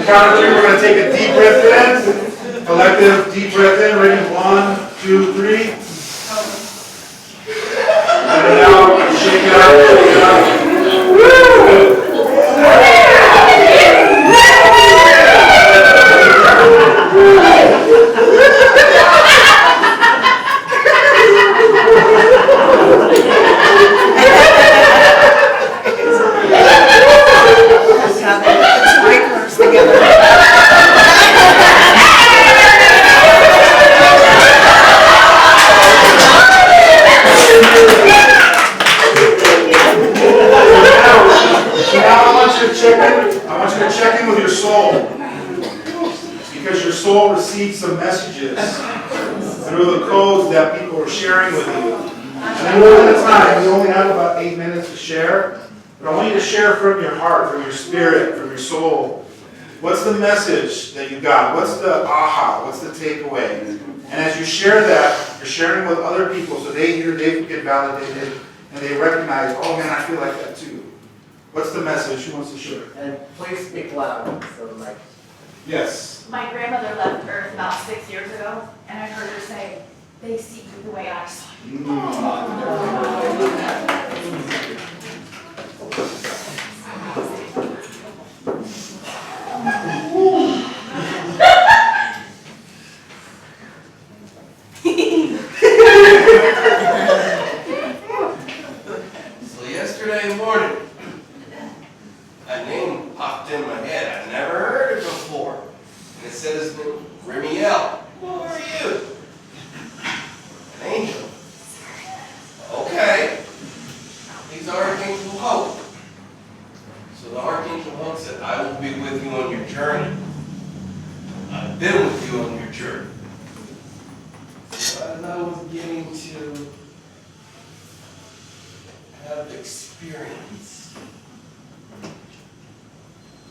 Count of three, we're going to take a deep breath in. Collective deep breath in. Ready? 1, 2, 3. Let it out. Shake it out. Shake it out. Receive some messages through the codes that people are sharing with you. And one at a time, we only have about 8 minutes to share, but I want you to share from your heart, from your spirit, from your soul. What's the message that you got? What's the aha? What's the takeaway? And as you share that, you're sharing with other people so they hear, they get validated, and they recognize, oh man, I feel like that too. What's the message? Who wants to share? And please speak loud, so like. Yes. My grandmother left Earth about 6 years ago, and I heard her say, they see you the way I saw you. So yesterday morning, a name popped in my head. I'd never heard it before. And it says, Remiel, who are you? said, I will be with you on your journey. I've been with you on your journey. So as I was getting to have experience,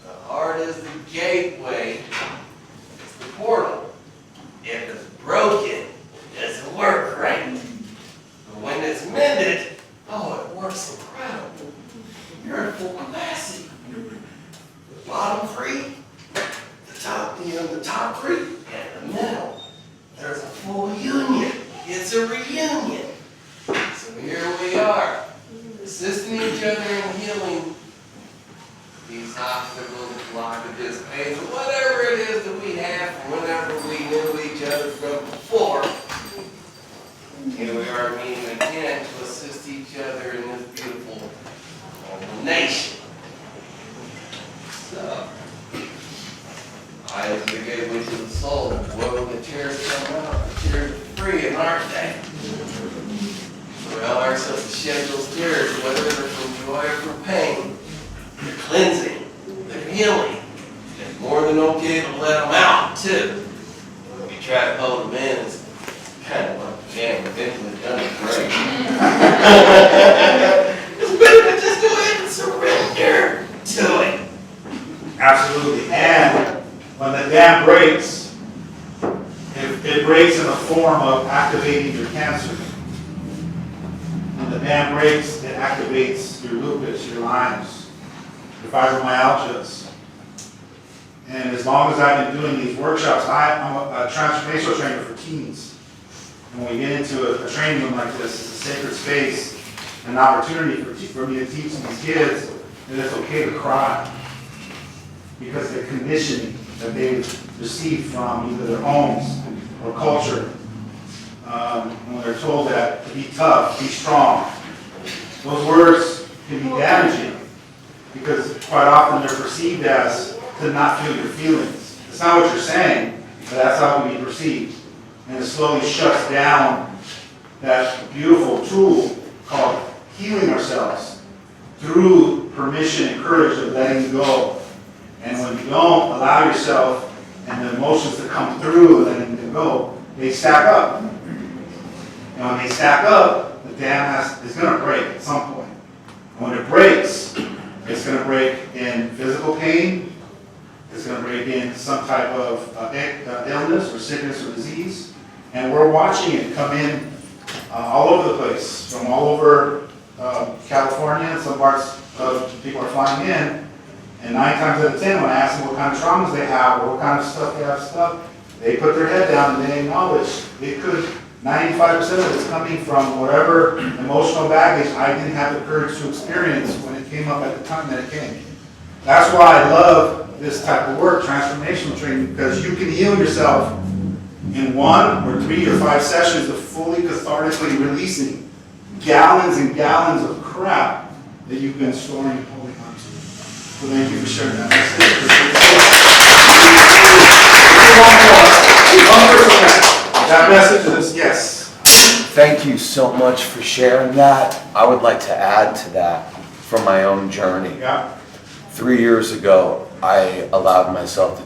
the heart is the gateway, it's the portal. If it's broken, it doesn't work right. But when it's mended, oh, it works incredible. You're at full capacity. The bottom three, the top three, and the middle. There's a full union. It's a reunion. So here we are, assisting each other in healing these obstacles, blockages, pains, whatever it is that we have from whenever we knew each other from before. Here we are meeting again to assist each other in this beautiful nation. So, eyes are the gateway to the soul. When the tears come out, the tears are free, aren't they? We allow ourselves to shed those tears, whether they're from joy or from pain. They're cleansing, they're healing. It's more than okay to let them out, too. If you try to hold them in, it's kind of like a jam. Eventually done it great. It's better to just go ahead and surrender to it. Absolutely. And when the dam breaks, if it breaks in the form of activating your cancer. When the dam breaks, it activates your lupus, your Lyme's, your fibromyalgias. And as long as I've been doing these workshops, I'm a transformational trainer for teens. And when we get into a training room like this, it's a sacred space, an opportunity for me to teach these kids that it's okay to cry. Because the conditioning that they've received from either their homes or culture, when they're told that to be tough, be strong, those words can be damaging because quite often they're perceived as to not feel your feelings. It's not what you're saying, but that's how it can be perceived. And it slowly shuts down that beautiful tool called healing ourselves through permission and courage of letting go. And when you don't allow yourself and the emotions to come through and letting them go, they stack up. And when they stack up, the dam is going to break at some point. And when it breaks, it's going to break in physical pain. It's going to break in some type of illness or sickness or disease. And we're watching it come in all over the place, from all over California, and some parts of people are flying in. And 9 times out of 10, when I ask them what kind of traumas they have or what kind of stuff they have they put their head down and they acknowledge it could, 95% of it's coming from whatever emotional baggage I didn't have the courage to experience when it came up at the time that it came. That's why I love this type of work, transformational training, because you can heal yourself in 1 or 3 or 5 sessions of fully cathartically releasing gallons and gallons of crap that you've been storing and holding on to. So thank you for sharing that message. That message is yes. Thank you so much for sharing that. I would like to add to that from my own journey. Yeah. 3 years ago, I allowed myself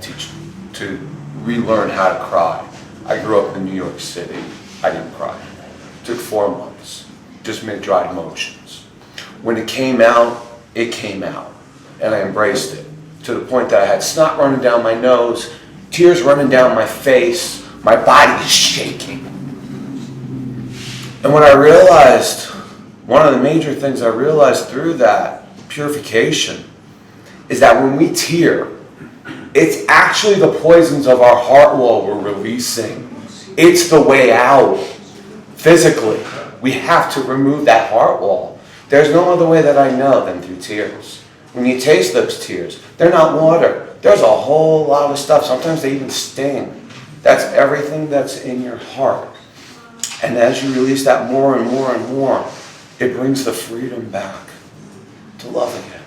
to relearn how to cry. I grew up in New York City. I didn't cry. It took 4 months. Just made dry emotions. When it came out, it came out. And I embraced it to the point that I had snot running down my nose, tears running down my face, my body is shaking. And what I realized, one of the major things I realized through that purification is that when we tear, it's actually the poisons of our heart wall we're releasing. It's the way out. Physically, we have to remove that heart wall. There's no other way that I know than through tears. When you taste those tears, they're not water. There's a whole lot of stuff. Sometimes they even sting. That's everything that's in your heart. And as you release that more and more and more, it brings the freedom back to love again.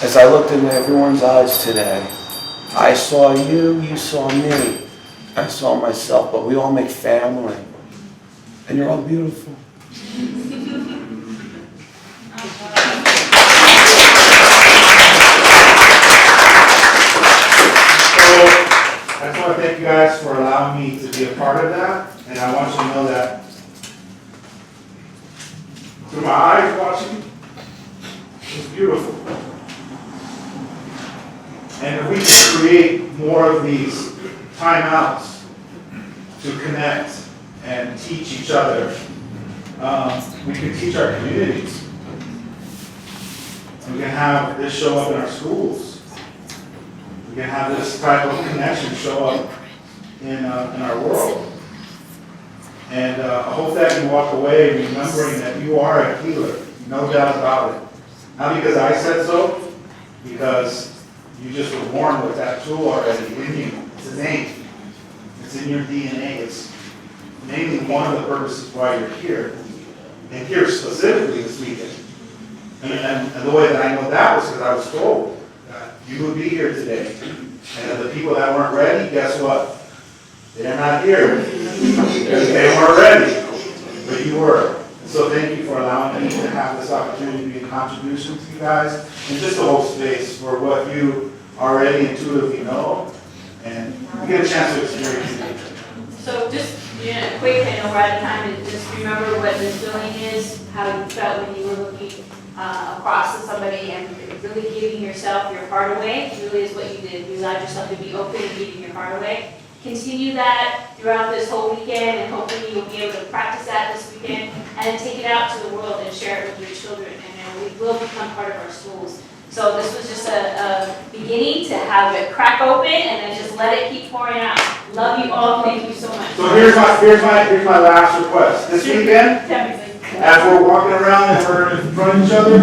As I looked into everyone's eyes today, I saw you, you saw me, I saw myself, but we all make family. And you're all beautiful. guys for allowing me to be a part of that, and I want you to know that through my eyes watching, it's beautiful. And if we can create more of these timeouts to connect and teach each other, we can teach our communities. We can have this show up in our schools. We can have this type of connection show up in our world. And I hope that you walk away remembering that you are a healer, no doubt about it. Not because I said so, because you just were born with that tool already in you. It's innate. It's in your DNA. It's mainly one of the purposes why you're here. And here specifically this weekend. And the way that I know that was because I was told that you would be here today. And that the people that weren't ready, guess what? They're not here. They weren't ready. But you were. So thank you for allowing me to have this opportunity to be a contribution to you guys and just to hold space for what you already intuitively know and you get a chance to experience it. So just, quick, I know we're out of time, and just remember what this feeling is, how you felt when you were looking across to somebody and really giving yourself your heart away, really is what you did. You allowed yourself to be open and giving your heart away. Continue that throughout this whole weekend, and hopefully you'll be able to practice that this weekend and then take it out to the world and share it with your children, and it will become part of our schools. So this was just a beginning to have it crack open and then just let it keep pouring out. Love you all. Thank you so much. So here's my last request. This weekend, as we're walking around and we're in front of each other,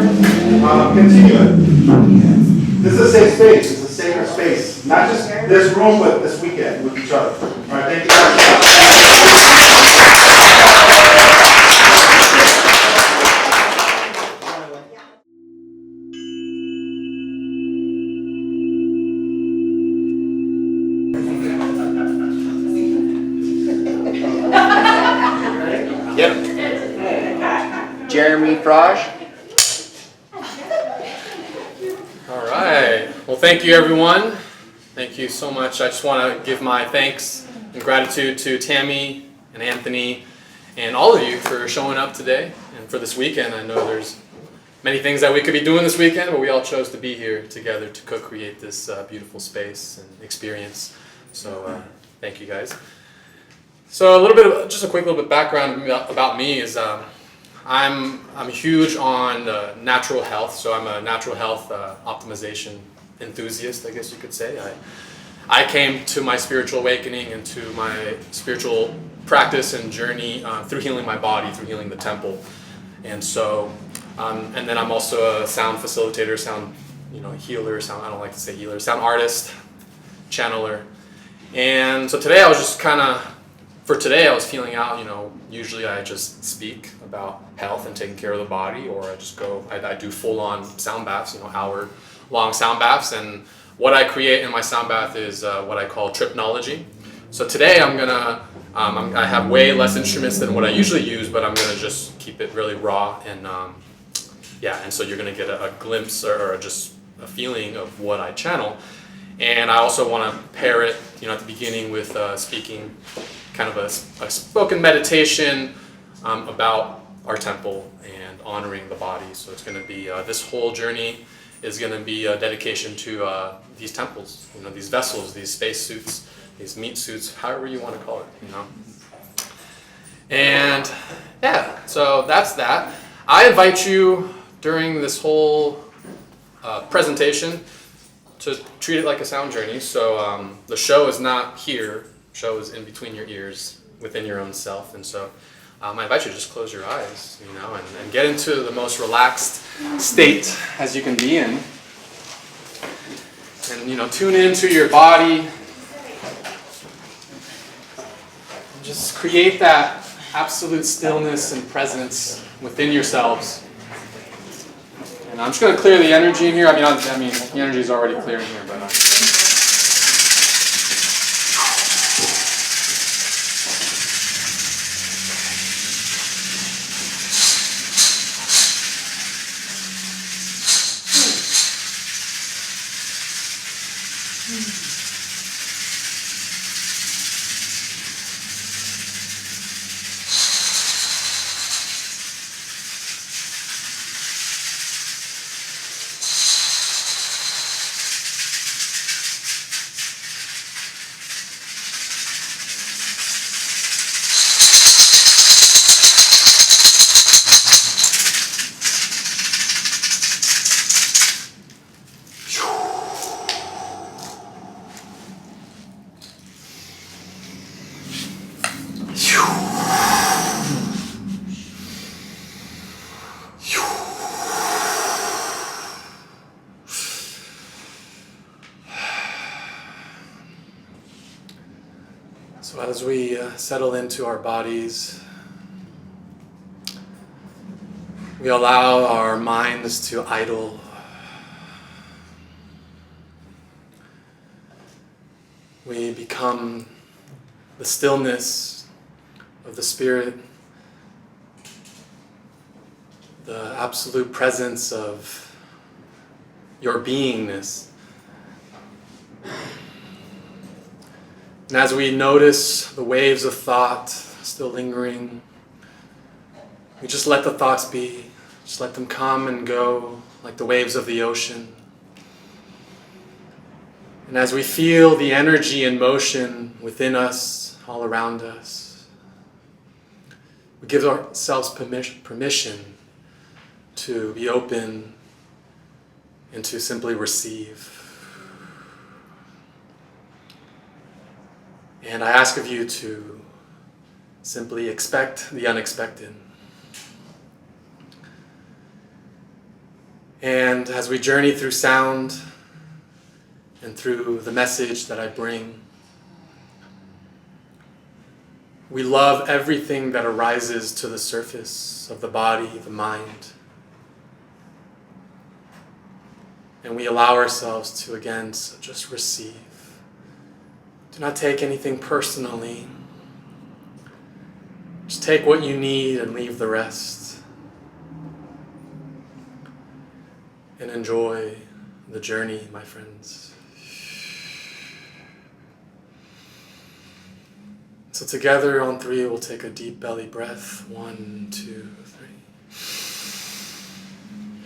continue it. This is a safe space. It's a sacred space. Not just this room, but this weekend with each other. All right, thank you guys. Jeremy Fraj. All right. Well, thank you, everyone. Thank you so much. I just want to give my thanks and gratitude to Tammy and Anthony and all of you for showing up today and for this weekend. I know there's many things that we could be doing this weekend, but we all chose to be here together to co-create this beautiful space and experience. So thank you, guys. So just a quick little bit background about me is I'm huge on natural health, so I'm a natural health optimization enthusiast, I guess you could say. I came to my spiritual awakening and to my spiritual practice and journey through healing my body, through healing the temple. And so, and then I'm also a sound facilitator, sound healer, I don't like to say healer, sound artist, channeler. And so today I was just for today I was feeling out, usually I just speak about health and taking care of the body, or I just I do full-on sound baths, hour-long sound baths, and what I create in my sound bath is what I call Trypknowledgy. So today I'm gonna, I have way less instruments than what I usually use, but I'm gonna just keep it really raw, and and so you're gonna get a glimpse or just a feeling of what I channel. And I also want to pair it, at the beginning with speaking kind of a spoken meditation about our temple and honoring the body. So it's going to be, this whole journey is going to be a dedication to these temples, these vessels, these space suits, these meat suits, however you want to call it, And so that's that. I invite you during this whole presentation to treat it like a sound journey. So the show is not here. The show is in between your ears, within your own self. And so I invite you to just close your eyes, and get into the most relaxed state as you can be in. And, tune into your body. And just create that absolute stillness and presence within yourselves. And I'm just going to clear the energy in here. I mean, the energy is already clear in here, but. So as we settle into our bodies, we allow our minds to idle. We become the stillness of the Spirit, the absolute presence of your beingness. And as we notice the waves of thought still lingering, we just let the thoughts be. Just let them come and go like the waves of the ocean. And as we feel the energy and motion within us, all around us, we give ourselves permission to be open and to simply receive. And I ask of you to simply expect the unexpected. And as we journey through sound and through the message that I bring, we love everything that arises to the surface of the body, the mind. And we allow ourselves to, again, just receive. Do not take anything personally. Just take what you need and leave the rest. And enjoy the journey, my friends. So together on 3, we'll take a deep belly breath. 1, 2, 3.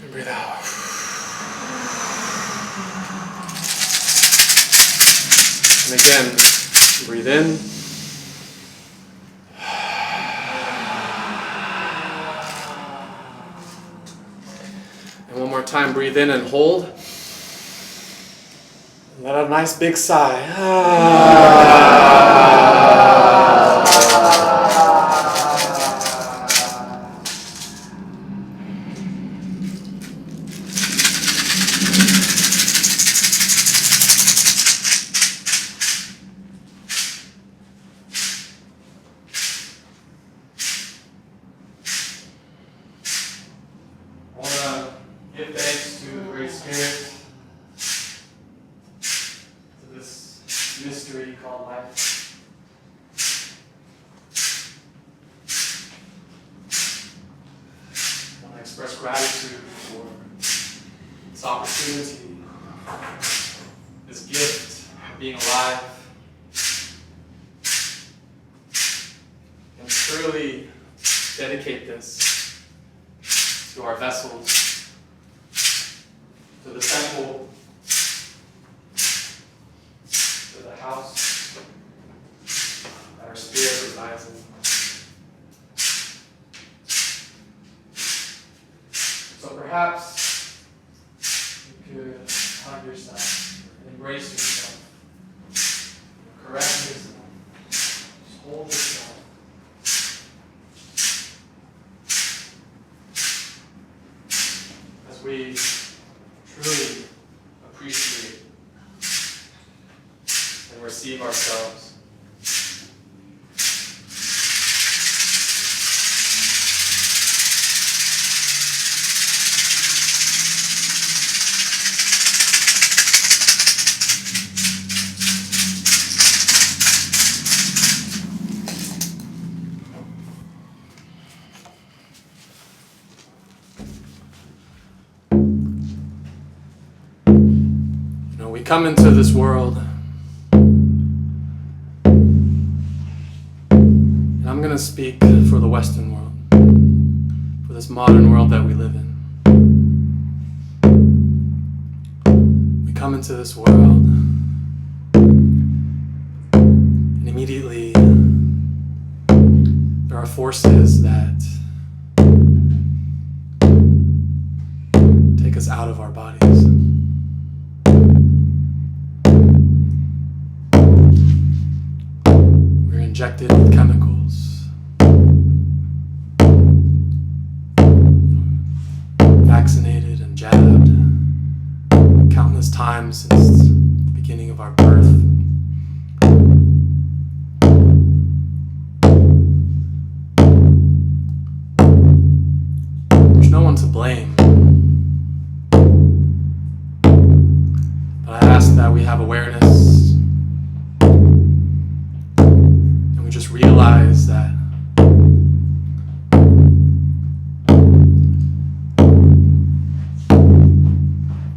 And breathe out. And again, breathe in. And one more time, breathe in and hold. And let out a nice big sigh. Give thanks to the Great Spirit, to this mystery called life. I want to express gratitude for this opportunity, this gift of being alive, and truly dedicate this to our vessels, to the temple, to the house that our spirit resides in. So perhaps you could hug yourself, embrace yourself, correct yourself, just hold yourself. As we truly appreciate and receive ourselves. We come into this world, and I'm going to speak for the Western world, for this modern world that we live in. We come into this world, and immediately there are forces that take us out of our bodies. Injected with chemicals, vaccinated and jabbed countless times since the beginning of our birth. we have awareness, and we just realize that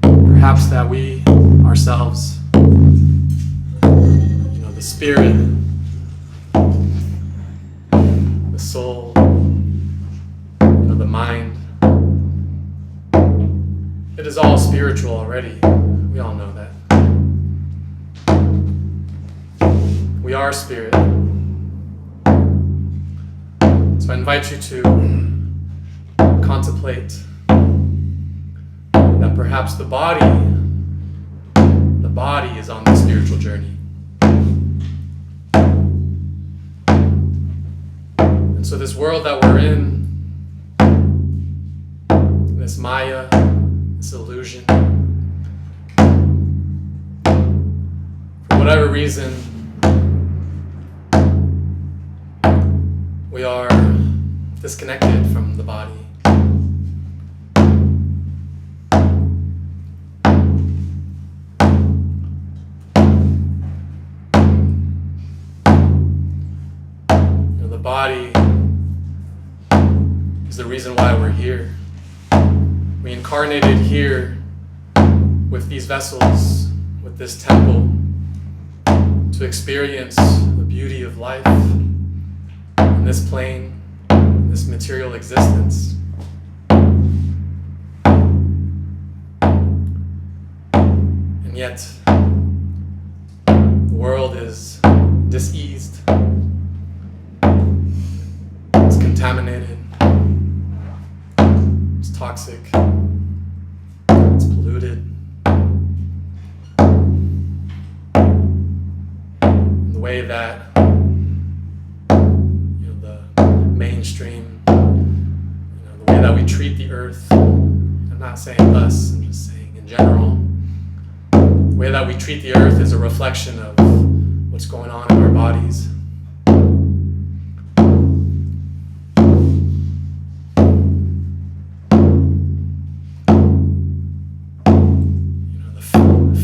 perhaps that we ourselves, the spirit, the soul, the mind, it is all spiritual already. We all know that. We are spirit. So I invite you to contemplate that perhaps the body is on the spiritual journey. And so this world that we're in, this Maya, this illusion, for whatever reason, we are disconnected from the body. The body is the reason why we're here. We incarnated here with these vessels, with this temple, to experience the beauty of life in this plane, in this material existence. And yet, the world is diseased. It's contaminated. It's toxic. It's polluted. And the way that the mainstream, the way that we treat the earth, I'm not saying us, I'm just saying in general, the way that we treat the earth is a reflection of what's going on in our bodies.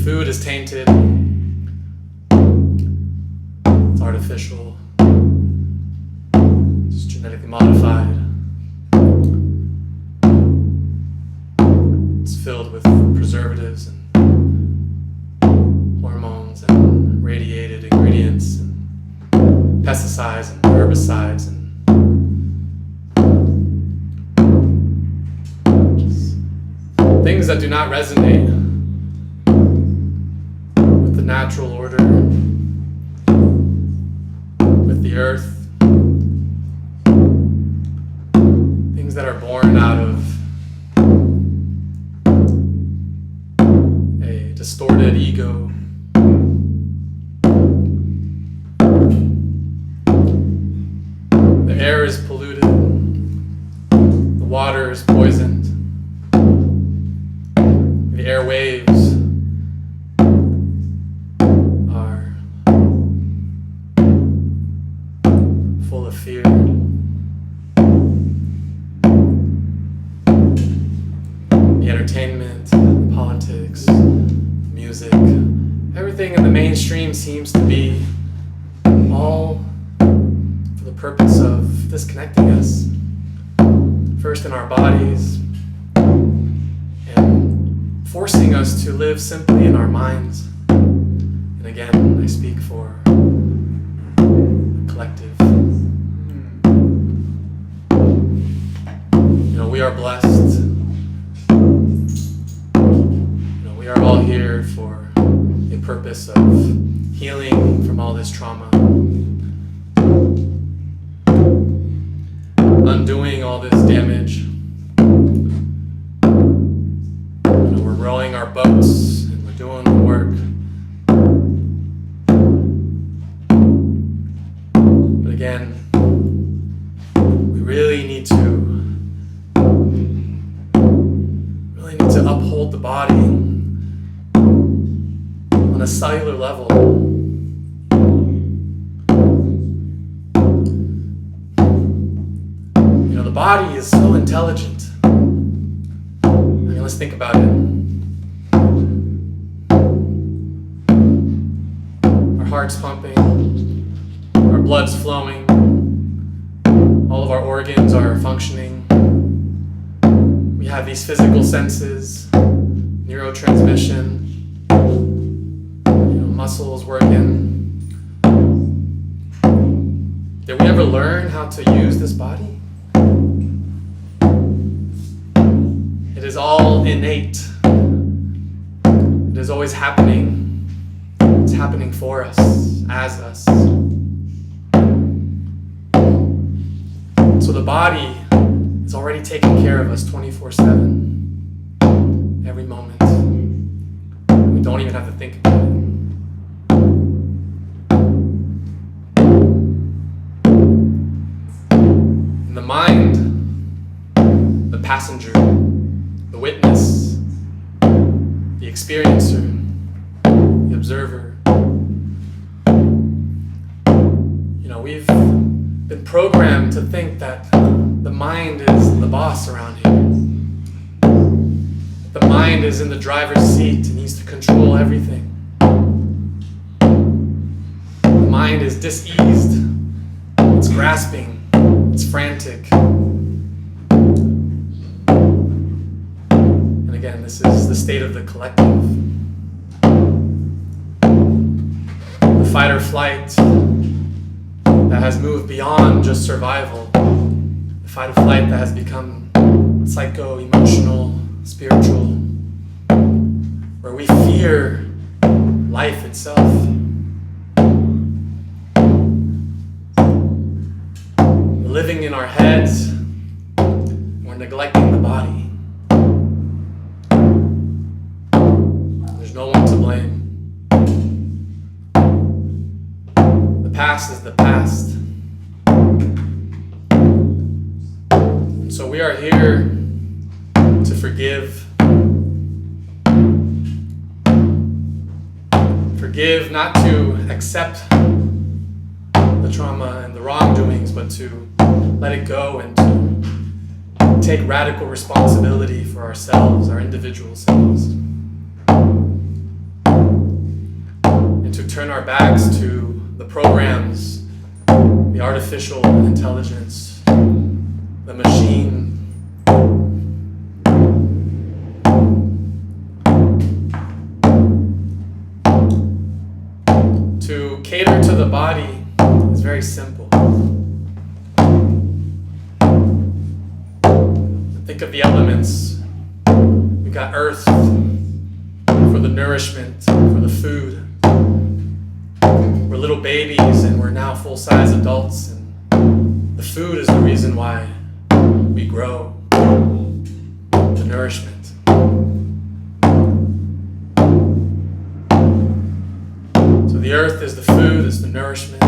Food is tainted, it's artificial, it's genetically modified, it's filled with preservatives and hormones and radiated ingredients and pesticides and herbicides and just things that do not resonate natural order, with the earth, things that are born out of a distorted ego. The air is polluted, the water is poisoned, the airwaves fear. The entertainment, the politics, music, everything in the mainstream seems to be all for the purpose of disconnecting us. First in our bodies, and forcing us to live simply in our minds. And again, I speak for the collective. We are blessed. We are all here for a purpose of healing from all this trauma, undoing all this damage. We're rowing our boats and we're doing the work. But again, we really need to uphold the body on a cellular level. The body is so intelligent. I mean, let's think about it. heart's pumping, our blood's flowing, all of our organs are functioning. We have these physical senses, neurotransmission, muscles working. Did we ever learn how to use this body? It is all innate. It is always happening. It's happening for us, as us. So the body is already taking care of us 24/7, every moment. We don't even have to think about it. And the mind, the passenger, the witness, the experiencer, the observer. We've been programmed to think that the mind is the boss around here. The mind is in the driver's seat and needs to control everything. The mind is diseased, it's grasping, it's frantic. And again, this is the state of the collective. The fight or flight that has moved beyond just survival. The fight or flight that has become psycho-emotional, spiritual, where we fear life itself. We're living in our heads, we're neglecting the body. There's no one to blame. The past is the past. And so we are here to forgive. Forgive, not to accept the trauma and the wrongdoings, but to let it go and to take radical responsibility for ourselves, our individual selves. And to turn our backs to the programs, the artificial intelligence, the machine. To cater to the body is very simple. Think of the elements. We got earth for the nourishment, for the food. We're little babies and we're now full-size adults, and the food is the reason why we grow, the nourishment. So the earth is the food, it's the nourishment,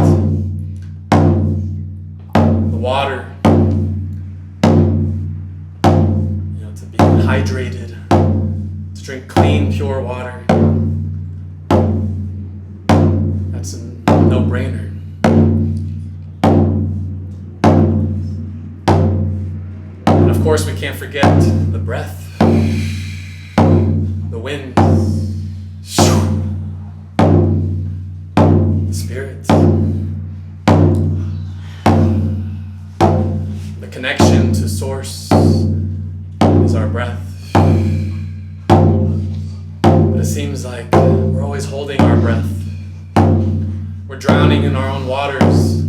the water, to be hydrated, to drink clean, pure water. That's a no-brainer. And of course, we can't forget the breath, the wind, the spirit, the connection to source is our breath. But it seems like we're always holding our breath. We're drowning in our own waters,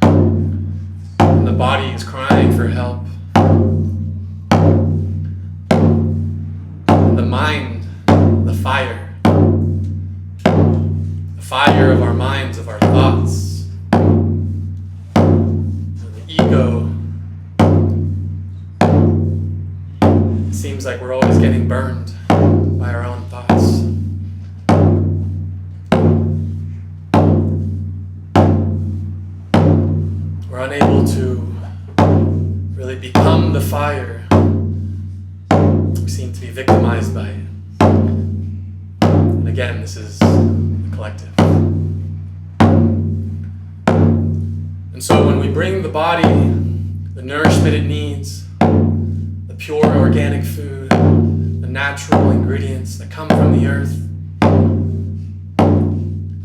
and the body is crying for help. And the mind, the fire of our minds, of our thoughts, the ego, it seems like we're always getting burned by our own thoughts. We're unable to really become the fire. We seem to be victimized by it. And again, this is the collective. And so when we bring the body the nourishment it needs, the pure organic food, the natural ingredients that come from the earth,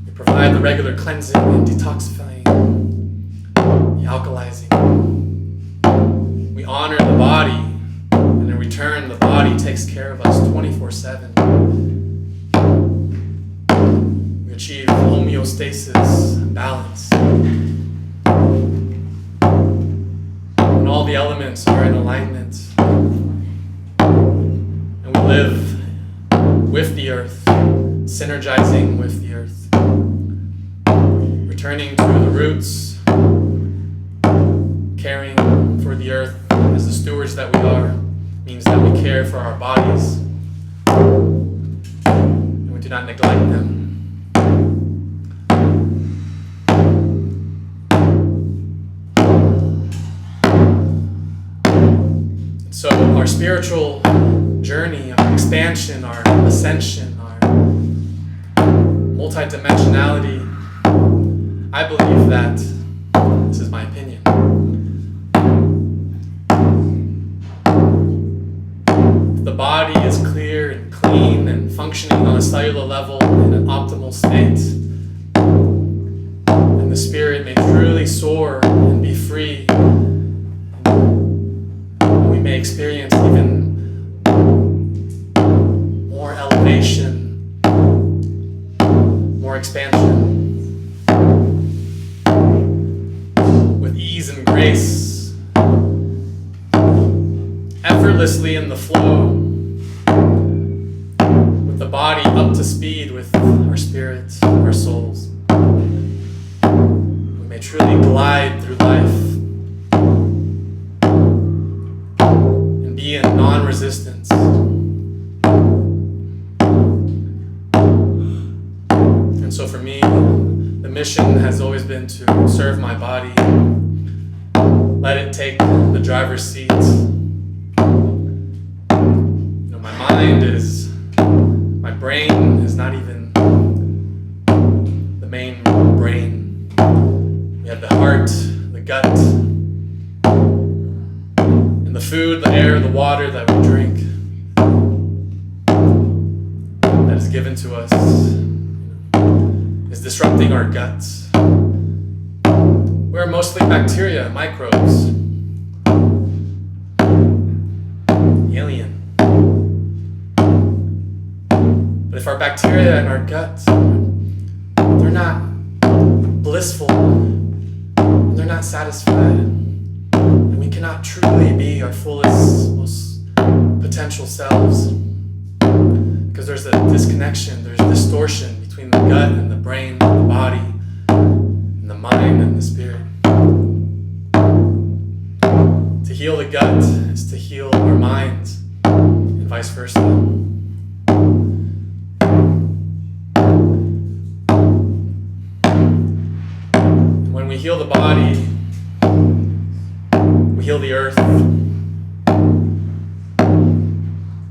we provide the regular cleansing and detoxifying, the alkalizing. We honor the body, and in return, the body takes care of us 24/7. We achieve homeostasis and balance. When all the elements are in alignment, and we live with the earth, synergizing with the earth, returning to the roots, caring for the earth as the stewards that we are, means that we care for our bodies and we do not neglect them. And so our spiritual journey, our expansion, our ascension, our multidimensionality, I believe that, this is my opinion, the body is clear and clean and functioning on a cellular level in an optimal state, and the spirit may truly soar and be free, and we may experience even more elevation, more expansion, with ease and grace, effortlessly in the flow, with the body up to speed with our spirits, our souls. We may truly glide through life and be in non-resistance. And so for me, the mission has always been to serve my body, let it take the driver's seat. My mind is, my brain is not even the main brain. We have the heart, the gut, and the food, the air, the water that we drink that is given to us is disrupting our guts. We're mostly bacteria, microbes, alien. But if our bacteria in our gut, they're not blissful, they're not satisfied, and we cannot truly be our fullest, most potential selves, because there's a disconnection, there's a distortion between the gut and the brain, and the body, and the mind and the spirit. To heal the gut is to heal our minds, and vice versa. And when we heal the body, we heal the earth,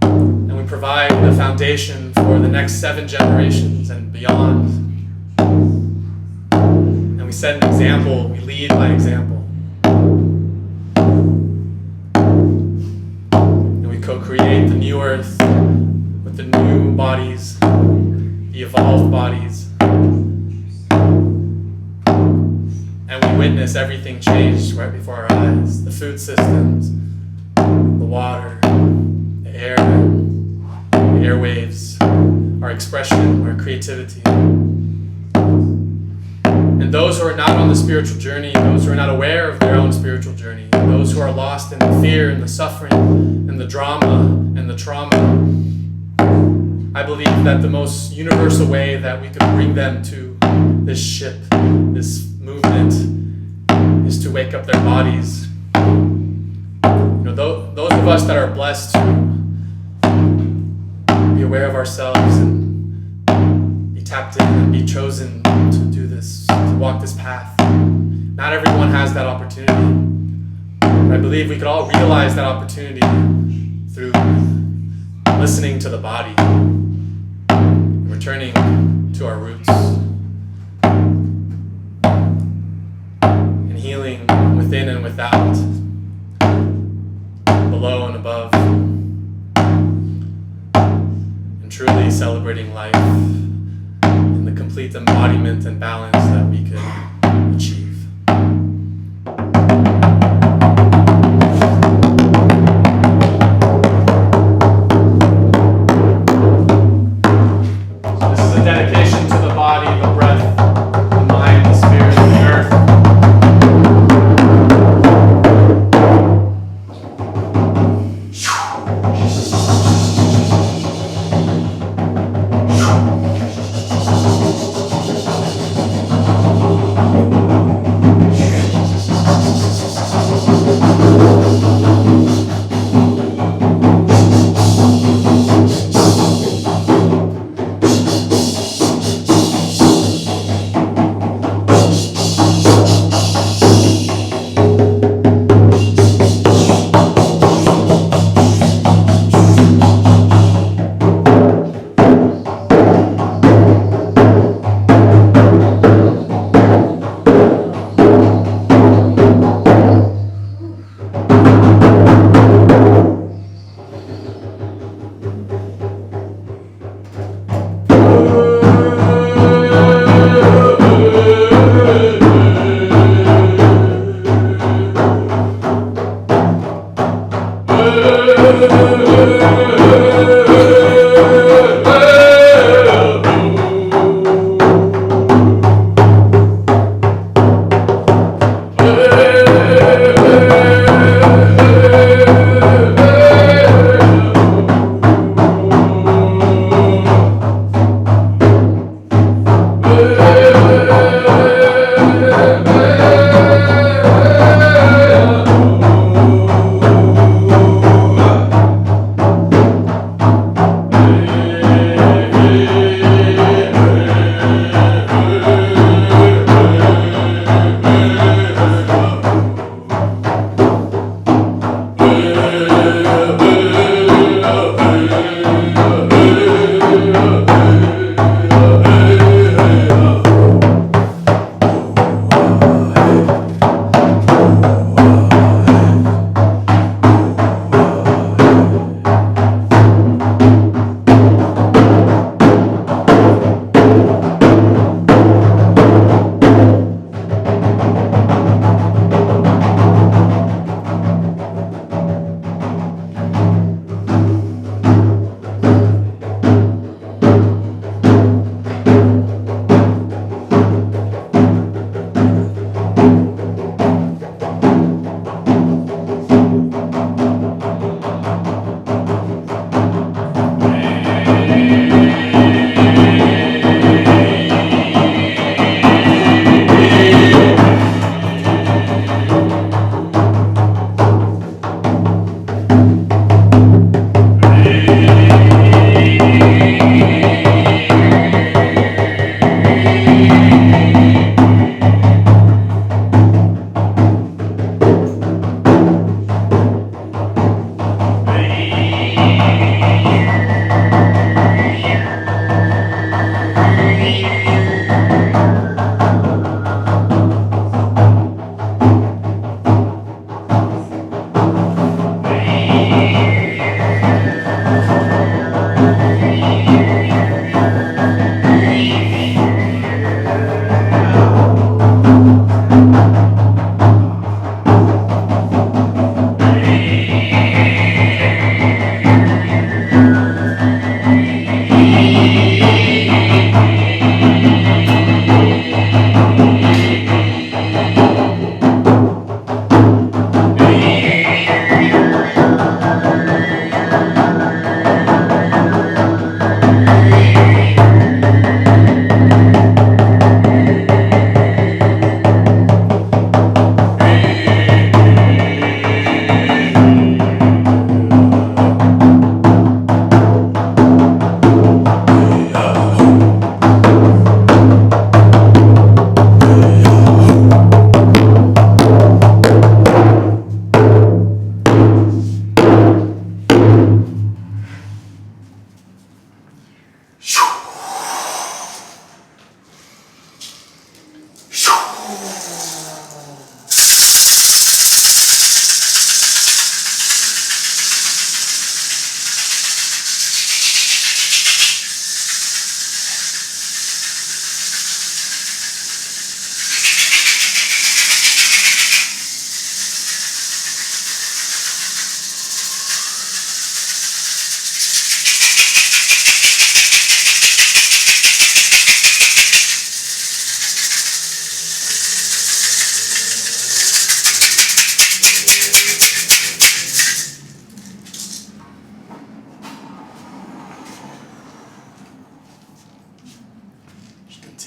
and we provide the foundation for the next 7 generations and beyond. And we set an example, we lead by example. Co-create the new earth with the new bodies, the evolved bodies, and we witness everything change right before our eyes. The food systems, the water, the air, the airwaves, our expression, our creativity. And those who are not on the spiritual journey, those who are not aware of their own spiritual journey, those who are lost in the fear and the suffering and the drama and the trauma, I believe that the most universal way that we could bring them to this ship, this movement, is to wake up their bodies. Those of us that are blessed to be aware of ourselves and be tapped in and be chosen to do this, to walk this path. Not everyone has that opportunity. But I believe we could all realize that opportunity through listening to the body, and returning to our roots, and healing within and without, below and above, and truly celebrating life in the complete complete embodiment and balance that we could achieve. So this is a dedication to the body, the breath, the mind, the spirit, and the earth.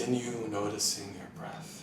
continue noticing your breath.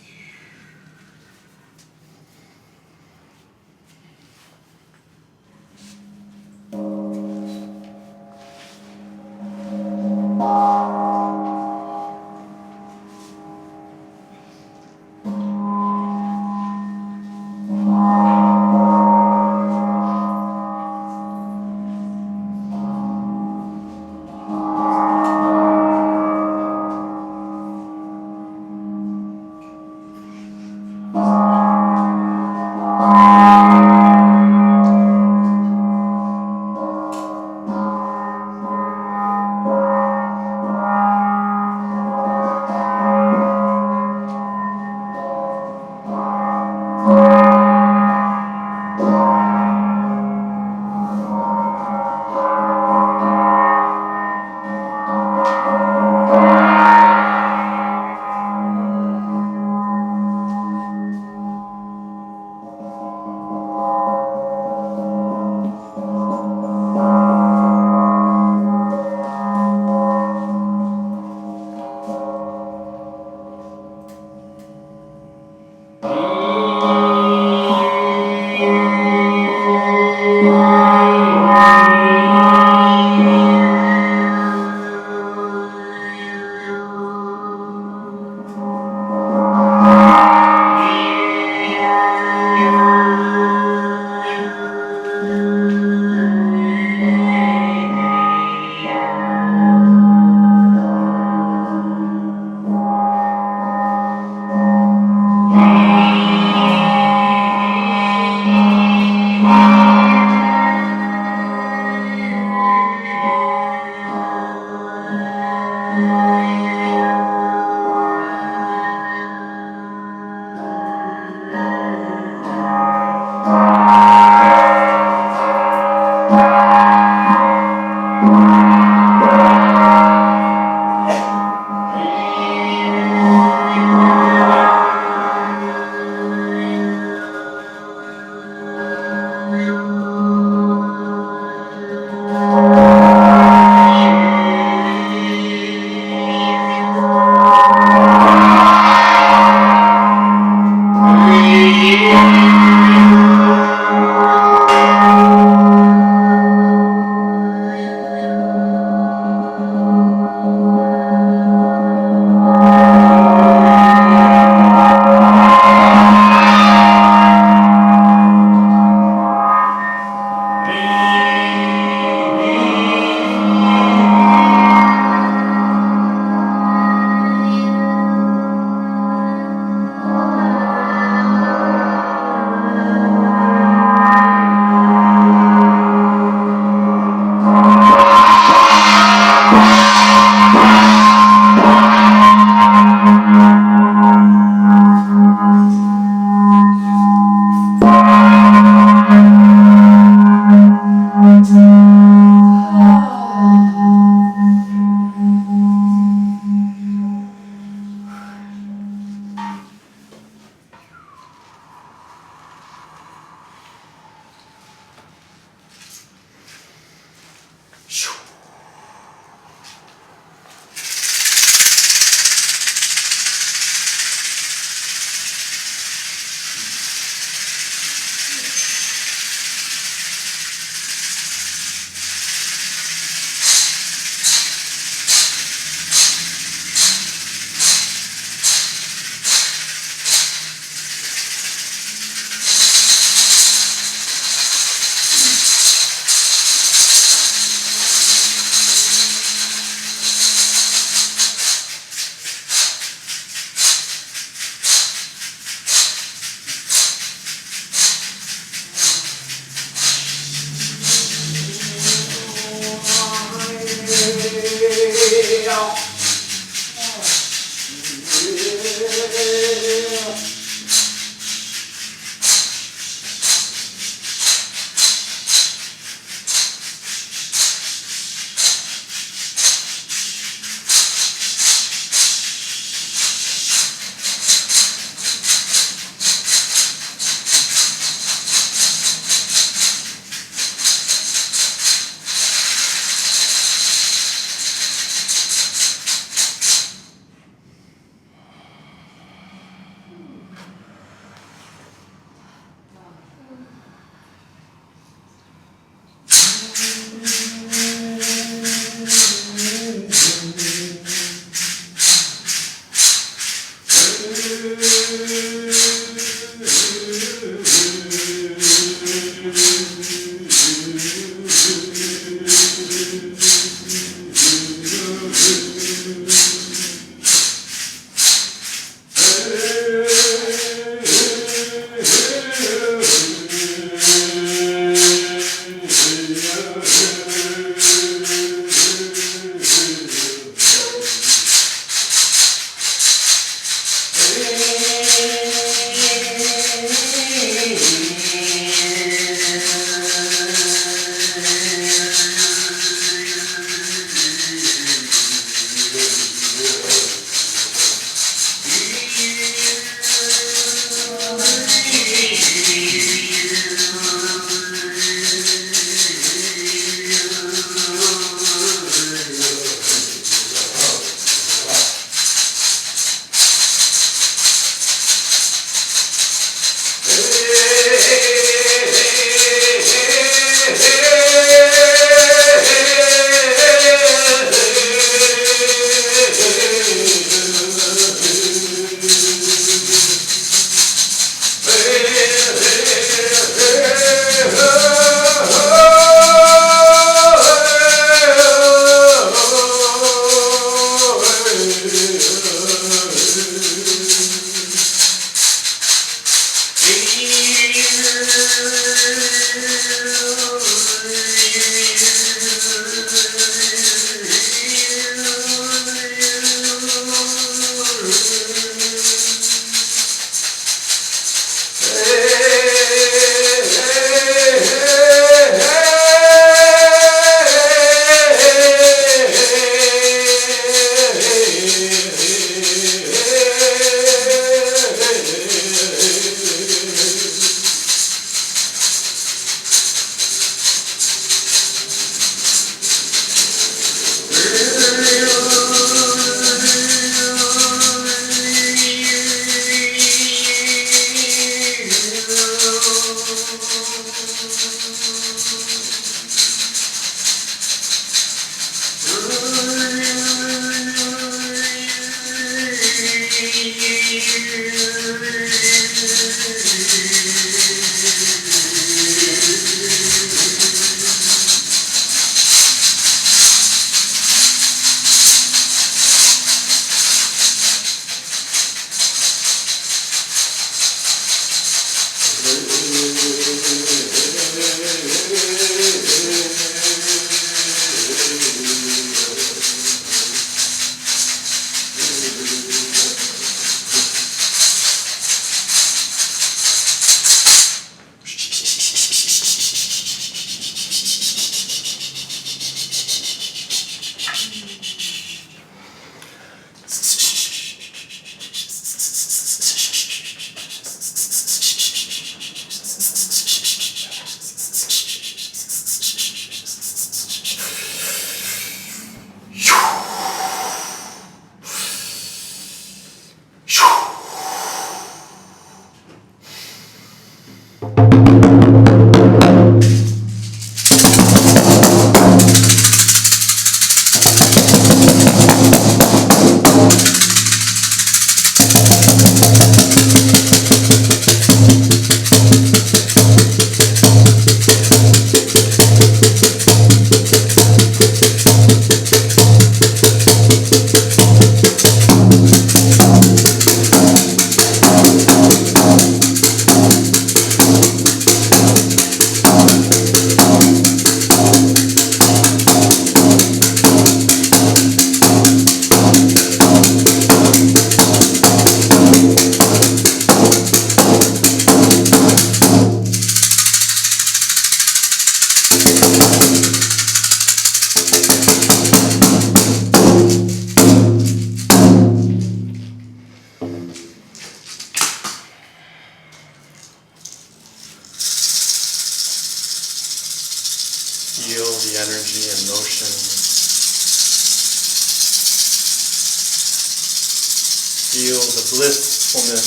feel the blissfulness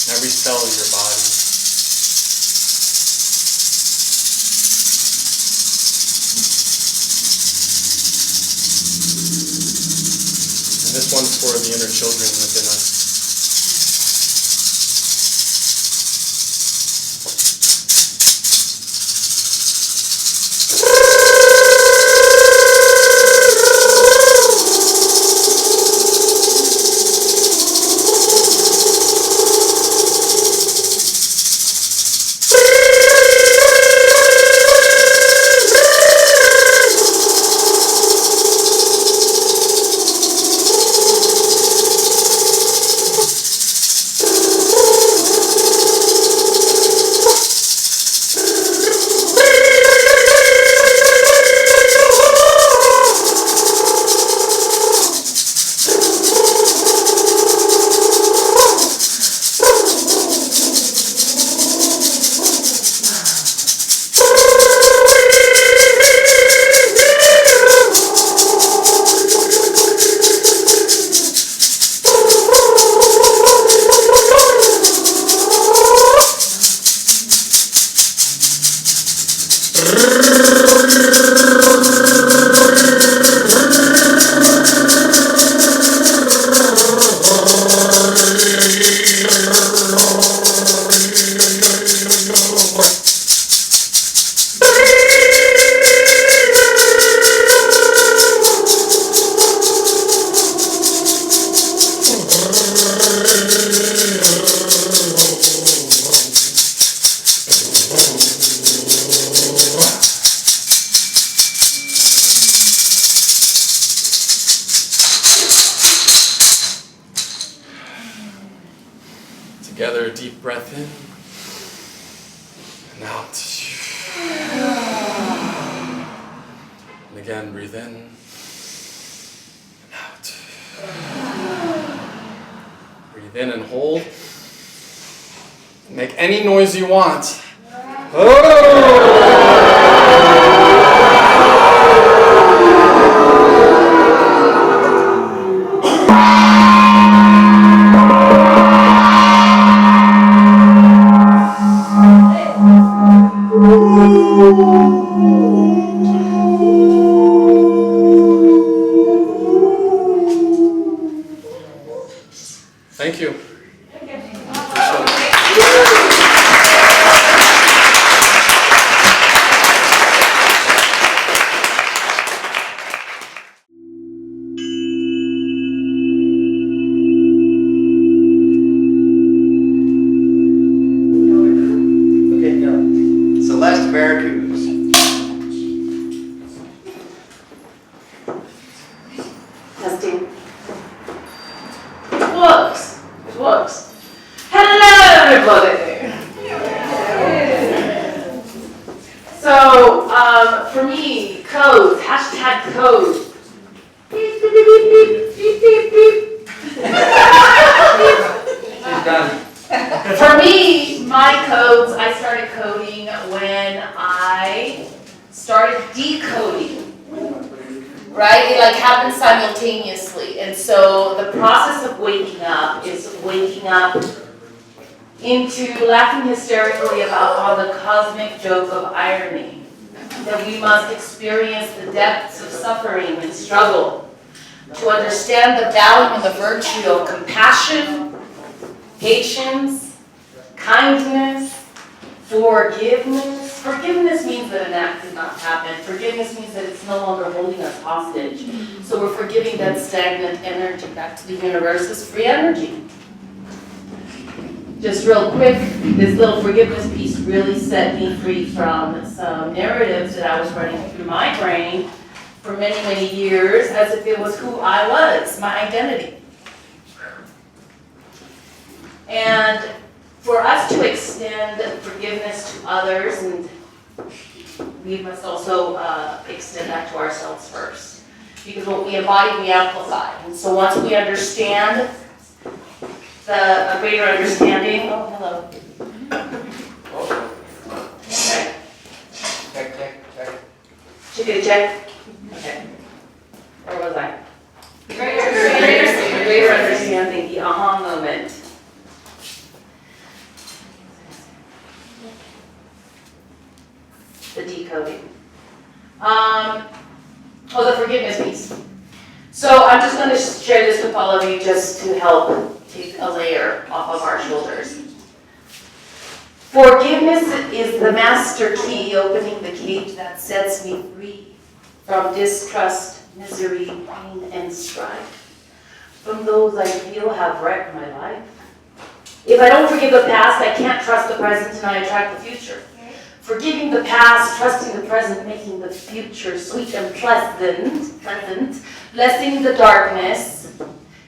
in every cell of your body. And this one's for the inner children within us. Together, a deep breath in and out. And again, breathe in and out. Breathe in and hold. Make any noise you want. Thank you. Okay, go. Celeste Verduzco. Testing. It works. It works. Hello, everybody. So, for me, codes, hashtag code. Beep, beep, beep, beep, beep, beep, beep. She's done. For me, my codes, I started coding when I started decoding. Right? It like happened simultaneously. And so the process of waking up is waking up into laughing hysterically about all the cosmic joke of irony. That we must experience the depths of suffering and struggle to understand the value and the virtue of compassion, patience, kindness, forgiveness. Forgiveness means that an act did not happen. Forgiveness means that it's no longer holding us hostage. So we're forgiving that stagnant energy back to the universe as free energy. Just real quick, this little forgiveness piece really set me free from some narratives that I was running through my brain for many, many years as if it was who I was, my identity. And for us to extend forgiveness to others, and we must also extend that to ourselves first. Because what we embody, we amplify. And so once we understand a greater understanding, oh, hello. Okay. Check. Chicken check? Okay. Where was I? Greater understanding. aha moment. The decoding. The forgiveness piece. So I'm just going to share this with all of you just to help take a layer off of our shoulders. Forgiveness is the master key opening the cage that sets me free from distrust, misery, pain, and strife, from those I feel have wrecked my life. If I don't forgive the past, I can't trust the present and I attract the future. Forgiving the past, trusting the present, making the future sweet and pleasant, blessing the darkness,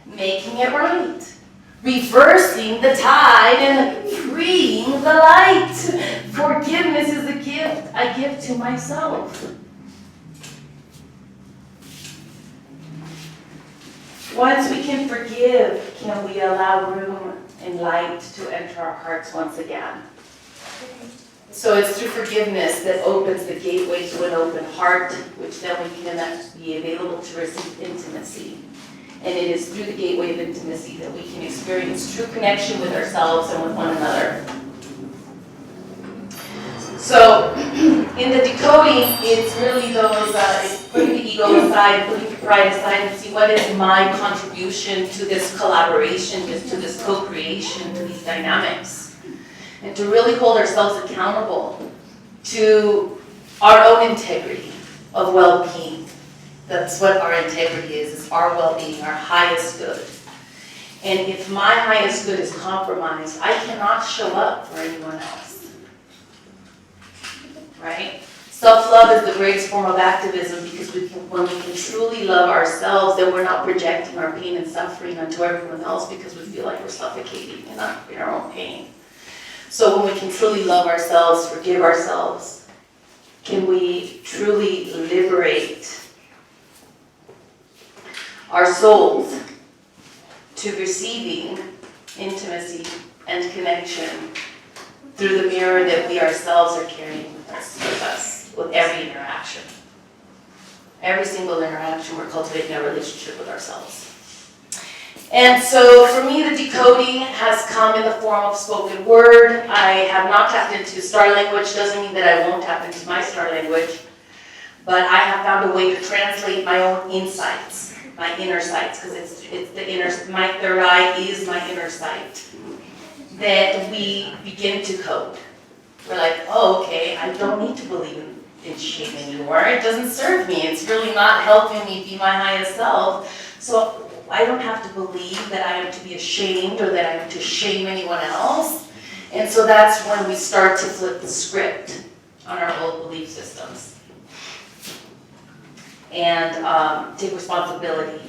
making it right. Reversing the tide and freeing the light. Forgiveness is a gift I give to myself. Once we can forgive, can we allow room and light to enter our hearts once again? So it's through forgiveness that opens the gateway to an open heart, which then we can be available to receive intimacy. And it is through the gateway of intimacy that we can experience true connection with ourselves and with one another. So in the decoding, it's really those, it's putting the ego aside, putting the pride aside, and see what is my contribution to this collaboration, to this co-creation, to these dynamics. And to really hold ourselves accountable to our own integrity of well-being. That's what our integrity is our well-being, our highest good. And if my highest good is compromised, I cannot show up for anyone else. Right? Self-love is the greatest form of activism because when we can truly love ourselves, then we're not projecting our pain and suffering onto everyone else because we feel like we're suffocating in our own pain. So when we can truly love ourselves, forgive ourselves, can we truly liberate our souls to receiving intimacy and connection through the mirror that we ourselves are carrying with us, with every interaction. Every single interaction, we're cultivating a relationship with ourselves. And so for me, the decoding has come in the form of spoken word. I have not tapped into star language, doesn't mean that I won't tap into my star language, but I have found a way to translate my own insights, my inner sights, because it's the inner, my third eye is my inner sight, that we begin to code. We're like, oh, okay, I don't need to believe in shame anymore. It doesn't serve me. It's really not helping me be my highest self. So I don't have to believe that I am to be ashamed or that I am to shame anyone else. And so that's when we start to flip the script on our old belief systems. And take responsibility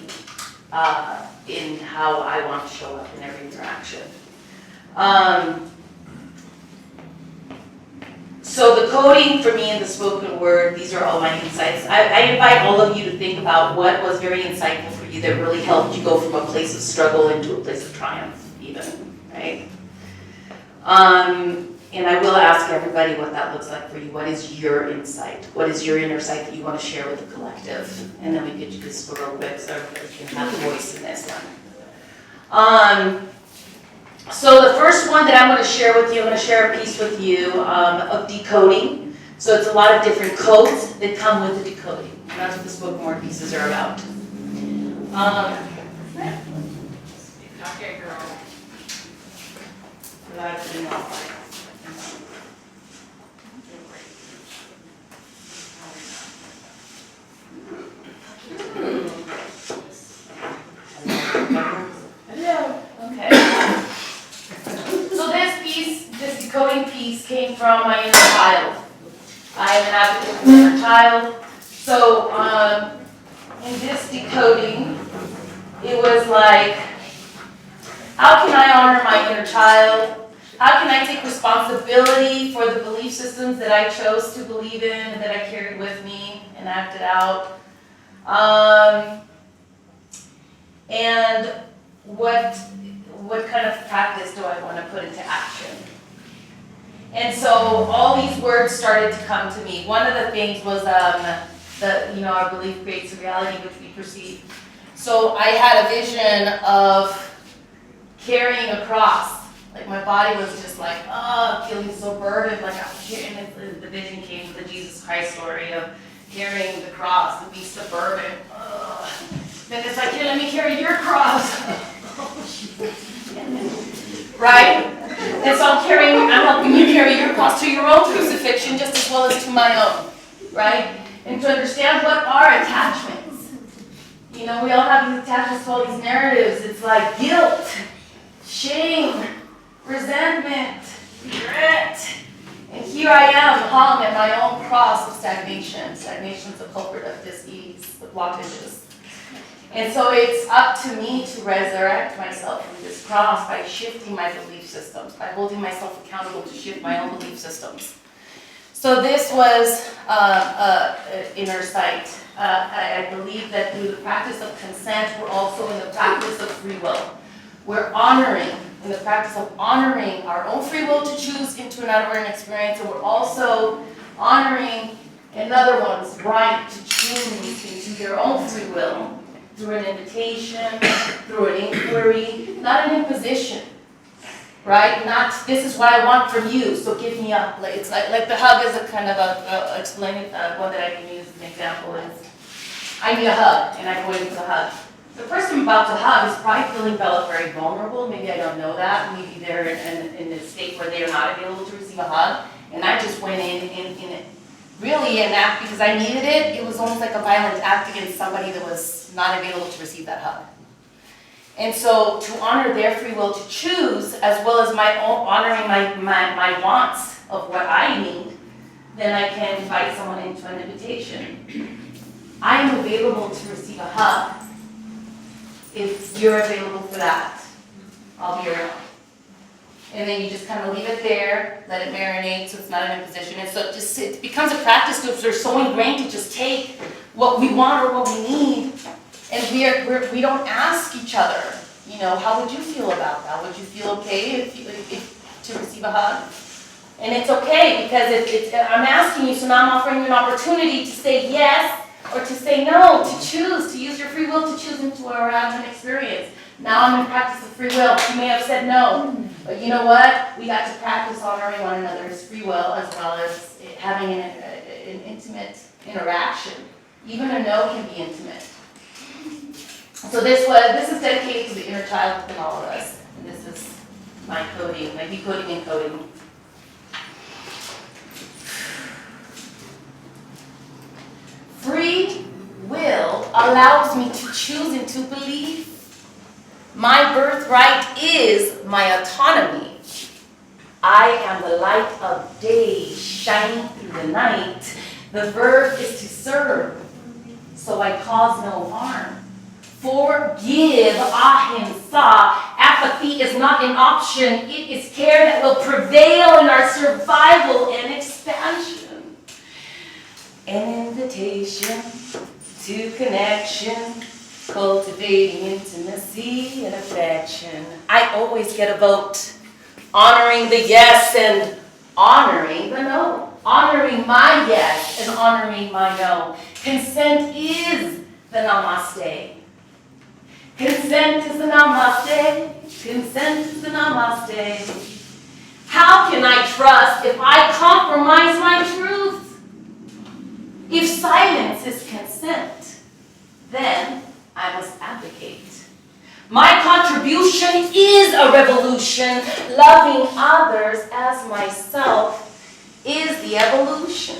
in how I want to show up in every interaction. So the coding for me and the spoken word, these are all my insights. I invite all of you to think about what was very insightful for you that really helped you go from a place of struggle into a place of triumph even, right? And I will ask everybody what that looks like for you. What is your insight? What is your inner sight that you want to share with the collective? And then we could do this real quick so everybody can have a voice in this one. So the first one that I'm going to share with you, I'm going to share a piece with you of decoding. So it's a lot of different codes that come with the decoding. And that's what the spoken word pieces are about. Okay, girl. That's enough. Okay. So this decoding piece came from my inner child. I am an advocate for my inner child. So in this decoding, it was like, how can I honor my inner child? How can I take responsibility for the belief systems that I chose to believe in and that I carried with me and acted out? And what kind of practice do I want to put into action? And so all these words started to come to me. One of the things was our belief creates a reality which we perceive. So I had a vision of carrying a cross. Like my body was just like, feeling so burdened, like I'm carrying, and the vision came to the Jesus Christ story of carrying the cross, the beast of burden. Then it's like, here, let me carry your cross. Right? And so I'm helping you carry your cross to your own crucifixion just as well as to my own. Right? And to understand what are attachments. You know, we all have these attachments to all these narratives. It's like guilt, shame, resentment, regret. And here I am, hung at my own cross of stagnation. Stagnation is the culprit of dis-ease, the blockages. And so it's up to me to resurrect myself from this cross by shifting my belief systems, by holding myself accountable to shift my own belief systems. So this was inner sight. I believe that through the practice of consent, we're also in the practice of free will. We're honoring, in the practice of honoring our own free will to choose into an out-of-order experience, and we're also honoring another one's right to choose into their own free will through an invitation, through an inquiry, not an imposition, right? Not, this is what I want from you, so give me up. Like, it's like the hug is a kind of one that I can use as an example is, I need a hug, and I go into the hug. The person I'm about to hug is probably feeling very vulnerable. Maybe I don't know that. Maybe they're in a state where they are not available to receive a hug. And I just went in it. Really an act because I needed it. It was almost like a violent act against somebody that was not available to receive that hug. And so to honor their free will to choose, as well as my own honoring my wants of what I need, then I can invite someone into an invitation. I am available to receive a hug. If you're available for that, I'll be around. And then you just kind of leave it there, let it marinate so it's not an imposition. And so it becomes a practice because we're so ingrained to just take what we want or what we need. And we don't ask each other, you know, how would you feel about that? Would you feel okay if to receive a hug? And it's okay because I'm asking you, so now I'm offering you an opportunity to say yes or to say no, to choose, to use your free will to choose into or out of an experience. Now I'm in practice of free will. You may have said no, but you know what? We got to practice honoring one another's free will as well as having an intimate interaction. Even a no can be intimate. So this is dedicated to the inner child within all of us. And this is my coding, my decoding and coding. Free will allows me to choose and to believe. My birthright is my autonomy. I am the light of day shining through the night. The verb is to serve, so I cause no harm. Forgive, ahimsa. Apathy is not an option. It is care that will prevail in our survival and expansion. An invitation to connection, cultivating intimacy and affection. I always get a vote, honoring the yes and honoring the no. Honoring my yes and honoring my no. Consent is the namaste. Consent is the namaste. Consent is the namaste. How can I trust if I compromise my truth? If silence is consent, then I must advocate. My contribution is a revolution. Loving others as myself is the evolution.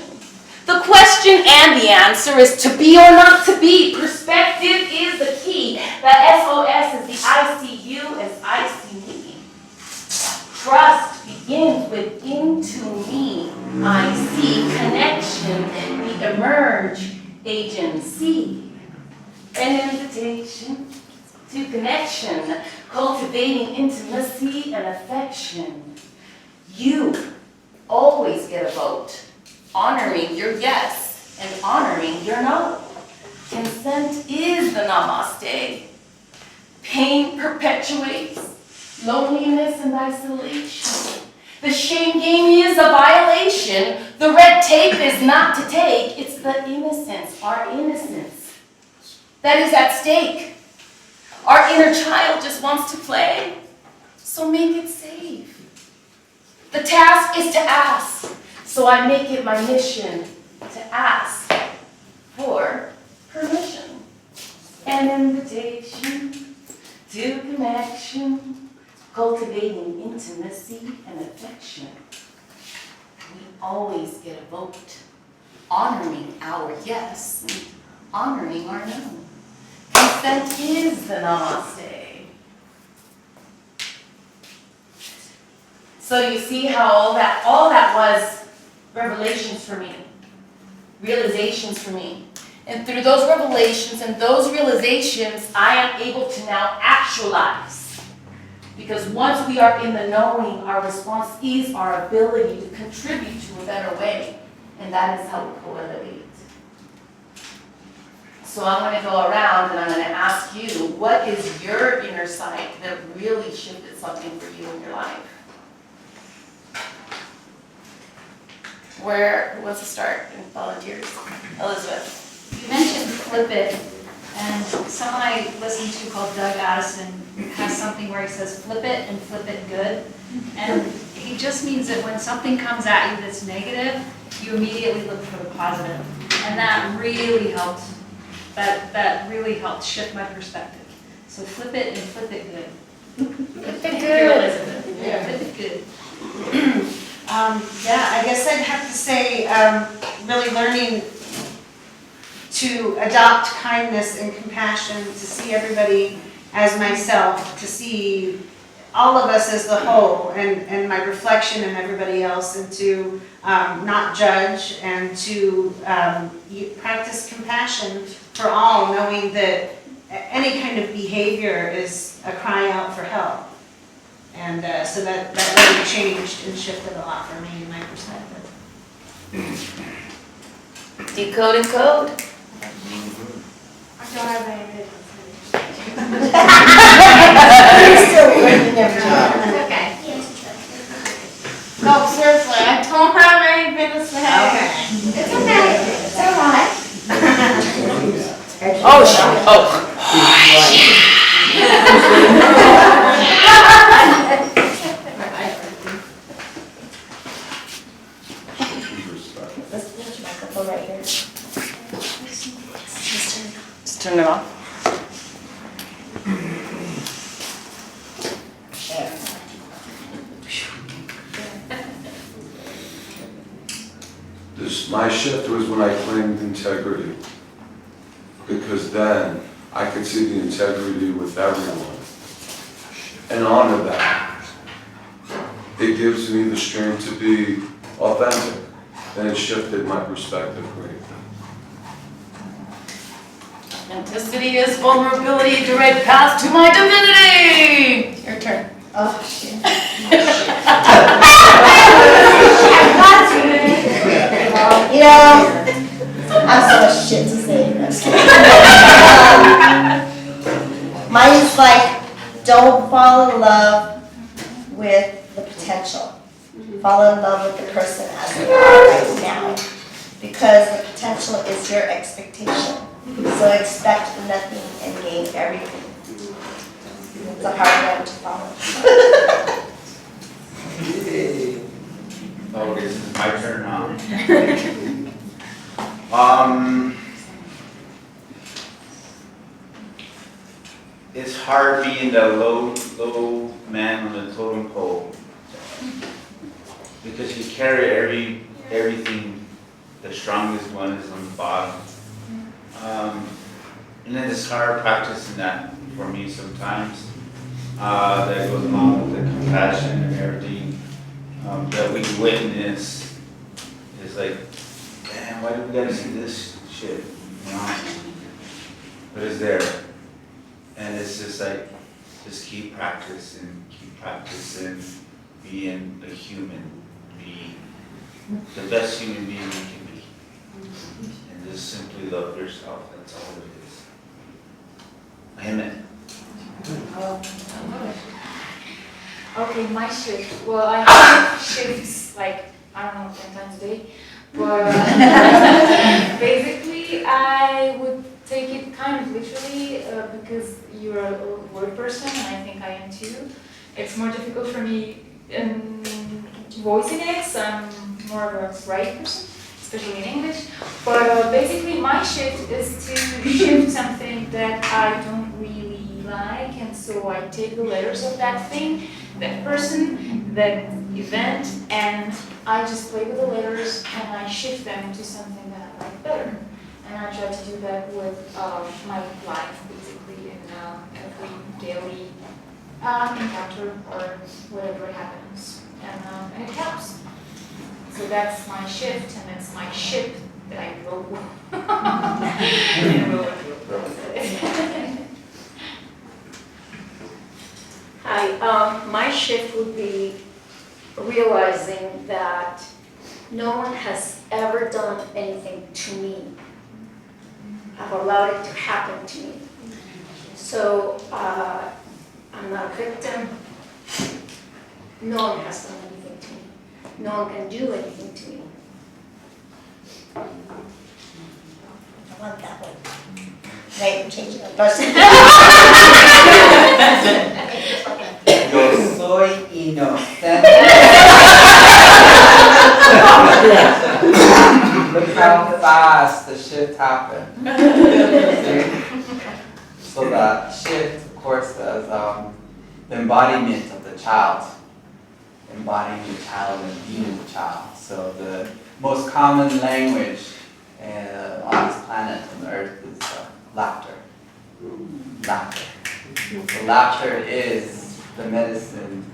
The question and the answer is to be or not to be. Perspective is the key. The SOS is the I see you as I see me. Trust begins with into me. I see connection. We emerge agency. An invitation to connection, cultivating intimacy and affection. You always get a vote, honoring your yes and honoring your no. Consent is the namaste. Pain perpetuates loneliness and isolation. The shame game is a violation. The red tape is not to take. It's the innocence, our innocence, that is at stake. Our inner child just wants to play. So make it safe. The task is to ask. So I make it my mission to ask for permission. An invitation to connection, cultivating intimacy and affection. We always get a vote, honoring our yes, honoring our no. Consent is the namaste. So you see how all that was revelations for me, realizations for me. And through those revelations and those realizations, I am able to now actualize. Because once we are in the knowing, our response is our ability to contribute to a better way. And that is how we co-elevate. So I'm going to go around and I'm going to ask you, what is your inner sight that really shifted something for you in your life? Who wants to start and volunteers? Elizabeth. You mentioned flip it, and someone I listen to called Doug Addison has something where he says flip it and flip it good. And he just means that when something comes at you that's negative, you immediately look for the positive. And that really helped. That really helped shift my perspective. So flip it and flip it good. Flip it good. Elizabeth. Yeah, flip it good. Yeah, I guess I'd have to say, really learning to adopt kindness and compassion, to see everybody as myself, to see all of us as the whole, and my reflection in everybody else, and to not judge, and to practice compassion for all, knowing that any kind of behavior is a cry out for help. And so that really changed and shifted a lot for me in my perspective. Decode and code. I don't have any business. You're still learning every day. Okay. No, seriously, I don't have any business to have. Okay. It's okay. It's all right. Oh, shit. Oh. Let's put your microphone right here. Just turn it off. My shift was when I claimed integrity, because then I could see the integrity with everyone and honor that. It gives me the strength to be authentic, and it shifted my perspective greatly. Authenticity is vulnerability, direct path to my divinity. Your turn. Oh, shit. You know, I have so much shit to say. Mine is like, don't fall in love with the potential. Fall in love with the person as they are right now. Because the potential is your expectation. So expect nothing and gain everything. It's a hard one to follow. Okay, this is my turn now. It's hard being the low man on the totem pole because you carry everything. The strongest one is on the bottom, and then it's hard practicing that for me sometimes. That goes along with the compassion and everything that we witness. Is like, damn, why do we gotta see this shit? You know? But it's there. And it's just like, just keep practicing, being a human, be the best human being you can be. And just simply love yourself, that's all it is. Amen. Okay, my shift. Well, I have shifts like, I don't know, 10 times a day. But basically, I would take it kind of literally because you're a word person, and I think I am too. it's more difficult for me in voicing it, so I'm more of a write person, especially in English. But basically my shift is to shift something that I don't really like, and so I take the letters of that thing, that person, that event, and I just play with the letters and I shift them to something that I like better. And I try to do that with my life, basically, in every daily encounter or whatever happens. And it helps. So that's my shift, and it's my ship that I row. Hi, my shift would be realizing that no one has ever done anything to me. I've allowed it to happen to me. So I'm not a victim. No one has done anything to me. No one can do anything to me. I want that one. Right, I'm changing my person. Yo soy inocente. Look how fast the shift happened. See? So that shift, of course, is the embodiment of the child. Embodying the child and being the child. So the most common language on this planet, on Earth, is laughter. Laughter. So laughter is the medicine,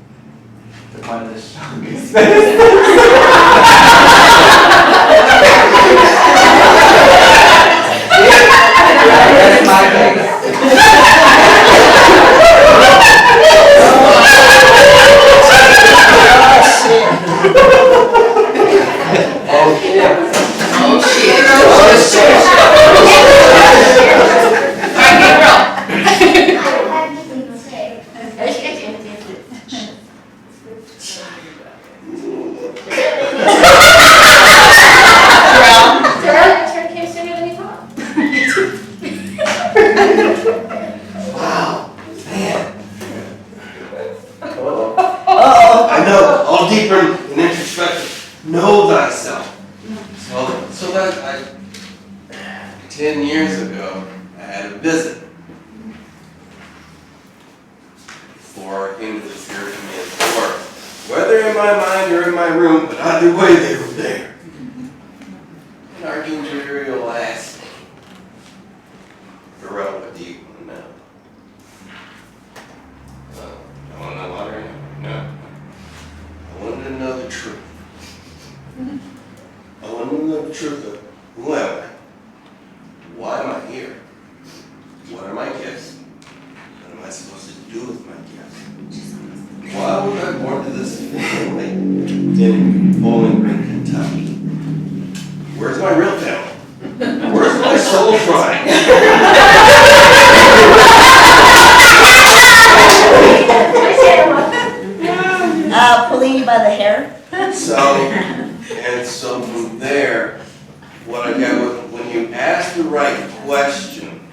one of the strongest medicines. That's my case. Oh shit. Oh shit. Oh shit. Wow, man. I know, all deeper in introspection. Know thyself. So that 10 years ago, I had a visit. Before I came to the Spirit Command Corps, whether in my mind or in my room, but either way they were there. And Archangel will ask me, Pharrell, what do you want to know? I want to know water? No. I want to know the truth. I want to know the truth of who am I? Why am I here? What are my gifts? What am I supposed to do with my gifts? Why was I born to this family in Bowling Green, Kentucky? Where's my real family? Where's my soul Fraj? Pulling you by the hair. So from there, what I got was when you ask the right question,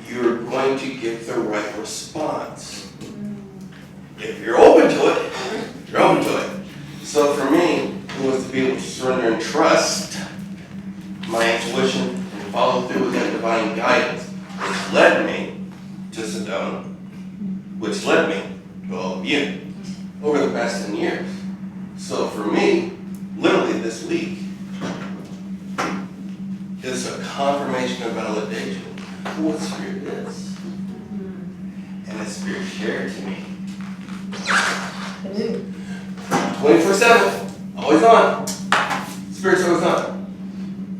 you're going to get the right response. If you're open to it, you're open to it. So for me, it was to be able to surrender and trust my intuition and follow through with that divine guidance, which led me to Sedona, which led me to all of you over the past 10 years. So for me, literally this week, is a confirmation of validation of what Spirit is. And that Spirit shared to me. 24/7, always on. Spirit's always on.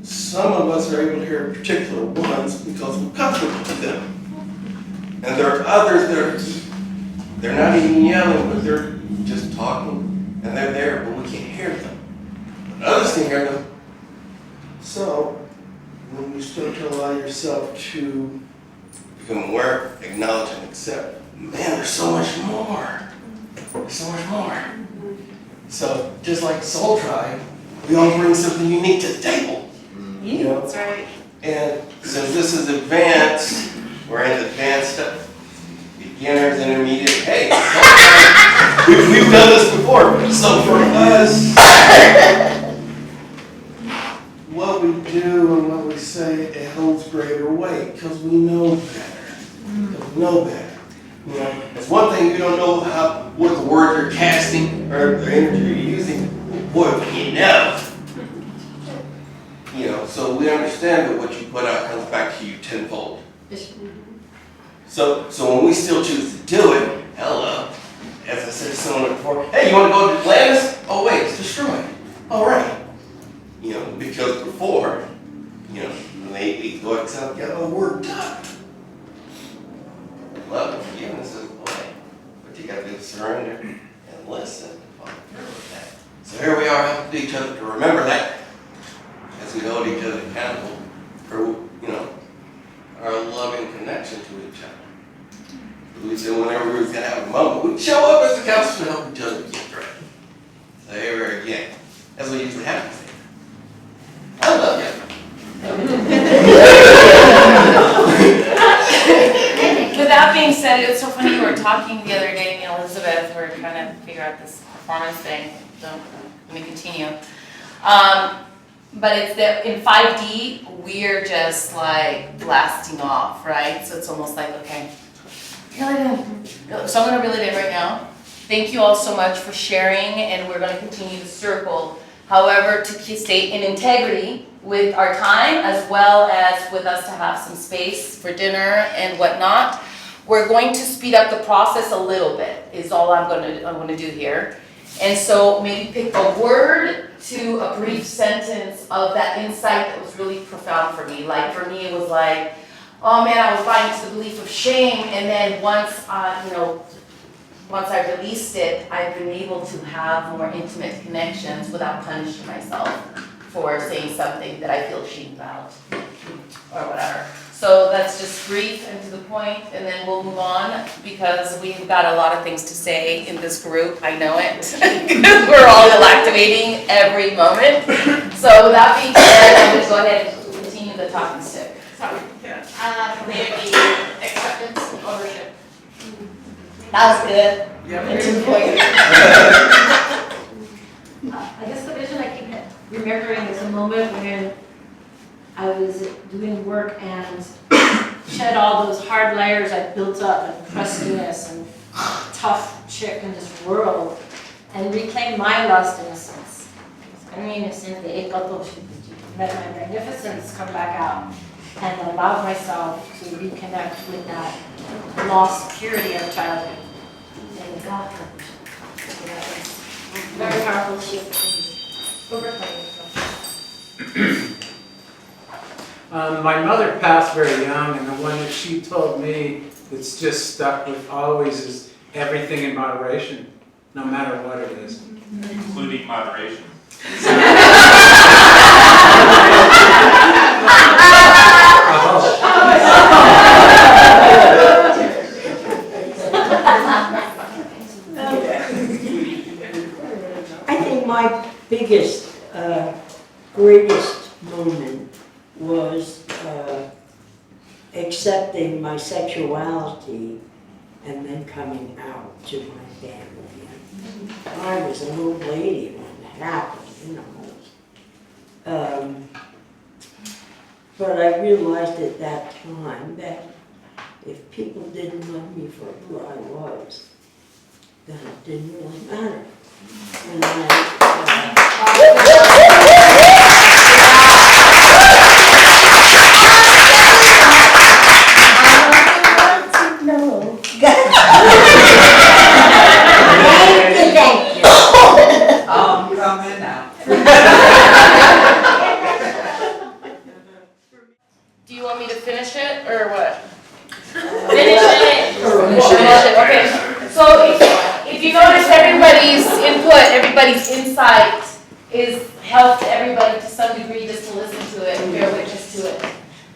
Some of us are able to hear particular ones because we're comfortable with them. And there are others that they're not even yelling, but they're just talking. And they're there, but we can't hear them. But others can hear them. So, when you start to allow yourself to become aware, acknowledge, and accept, man, there's so much more. There's so much more. So, just like Soul Tribe, we all bring something unique to the table. You know? That's right. And since this is advanced, we're in advanced stuff. Beginners, intermediate, hey, We've done this before. So for us, what we do and what we say, it holds greater weight because we know better. Because we know better. You know, it's one thing you don't know what the word you're casting or the energy you're using. Boy, you know. You know, so we understand that what you put out comes back to you tenfold. So when we still choose to do it, hello, as I said to someone before, hey, you want to go to Atlantis? Oh wait, it's destroyed. All right. You know, because before, you know, they go accept, get the word done. Love and forgiveness is the way, but you got to do surrender and listen and follow through with that. So here we are, helping each other to remember that as we hold each other accountable for, you know, our loving connection to each other. We said whenever we was gonna have a moment, we'd show up as a counselor to help each other get through it. So here we are again, as we usually have to say. I love you. With that being said, it's so funny, we were talking the other day, me and Elizabeth, we were trying to figure out this performance thing, so let me continue. But it's that in 5D, we're just like blasting off, right? So it's almost like, okay, so I'm gonna reel it in right now. Thank you all so much for sharing, and we're gonna continue to circle. However, to stay in integrity with our time, as well as with us to have some space for dinner and whatnot, we're going to speed up the process a little bit, is all I'm gonna do here. And so maybe pick a word to a brief sentence of that insight that was really profound for me. Like for me, it was like, oh man, I was buying into the belief of shame, and then once I released it, I've been able to have more intimate connections without punishing myself for saying something that I feel ashamed about, or whatever. So that's just brief and to the point, and then we'll move on, because we've got a lot of things to say in this group, I know it, because we're all activating every moment. So with that being said, I'm just go ahead and continue the talking stick. Sorry. Maybe acceptance and ownership. That was good. And to the point. I guess the vision I keep remembering is a moment when I was doing work and shed all those hard layers I built up and crustiness and tough chick in this world and reclaim my lost innocence. Let my magnificence come back out and allow myself to reconnect with that lost purity of childhood. And God, that was very powerful shift. Overcoming. My mother passed very young, and the one that she told me that's just stuck with always is everything in moderation, no matter what it is. Including moderation. I think my biggest, greatest moment was accepting my sexuality and then coming out to my family. I was an old lady when that happened, you know. But I realized at that time that if people didn't love me for who I was, then it didn't really matter. And Thank you. Come in now. Do you want me to finish it, or what? Finish it. Finish it, okay. So if you notice, everybody's input, everybody's insight is helped everybody to some degree just to listen to it and bear witness to it.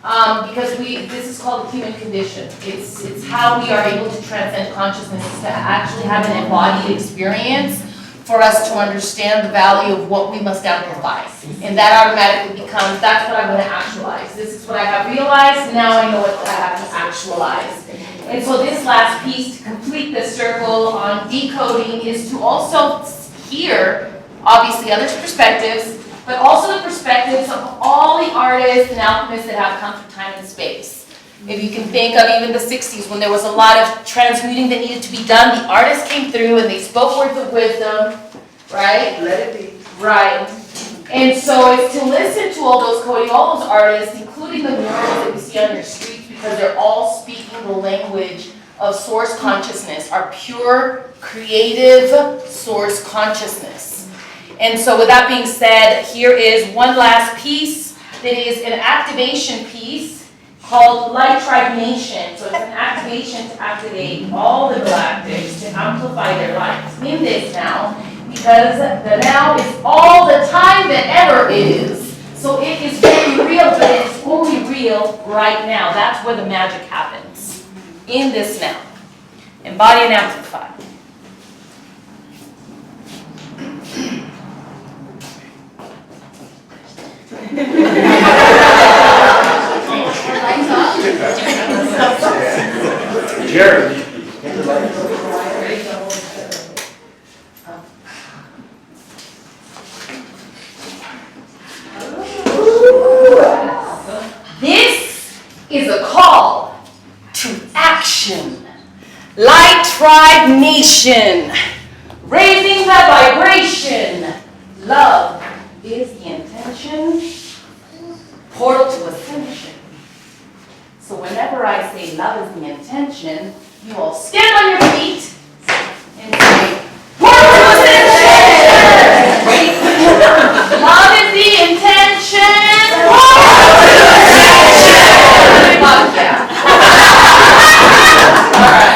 Because this is called the human condition. It's how we are able to transcend consciousness, is to actually have an embodied experience for us to understand the value of what we must amplify. And that automatically becomes, that's what I'm going to actualize. This is what I have realized, now I know what I have to actualize. And so this last piece to complete the circle on decoding is to also hear, obviously, others' perspectives, but also the perspectives of all the artists and alchemists that have come from time and space. If you can think of even the 60s when there was a lot of transmuting that needed to be done, the artists came through and they spoke words of wisdom, right? Let it be. Right. And so it's to listen to all those coding, all those artists, including the murals that we see on your streets, because they're all speaking the language of source consciousness, our pure, creative source consciousness. And so with that being said, here is one last piece that is an activation piece called Light Tribe Nation. So it's an activation to activate all the galactics to amplify their light in this now, because the now is all the time that ever is. So it is very real, but it is only real right now. That's where the magic happens, in this now. Embody and amplify. Jared. This is a call to action. Light Tribe Nation, raising the vibration. Love is the intention, portal to ascension. So whenever I say love is the intention, you all stand on your feet and say, portal to ascension! Love is the intention, portal to ascension! Fuck yeah. All right.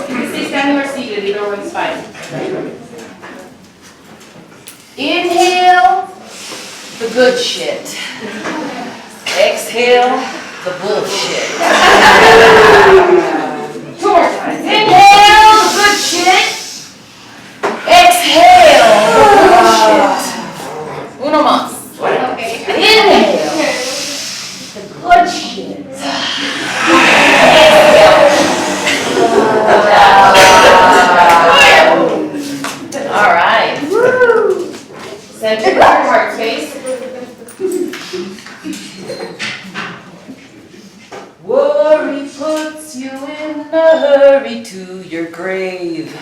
You can stay standing or seated, either way is fine. Inhale the good shit. Exhale the bullshit. Two more times. Inhale the good shit. Exhale the bullshit. Uno más. Inhale the good shit. All right. Center your heart space. Worry puts you in a hurry to your grave.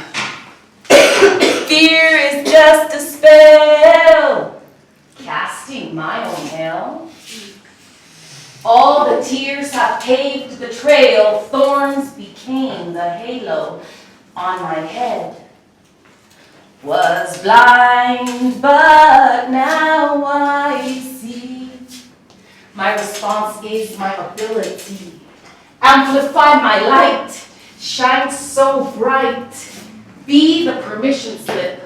Fear is just a spell, casting my own hell. All the tears have paved the trail, thorns became the halo on my head. Was blind, but now I see. My response is my ability. Amplify my light, shine so bright. Be the permission slip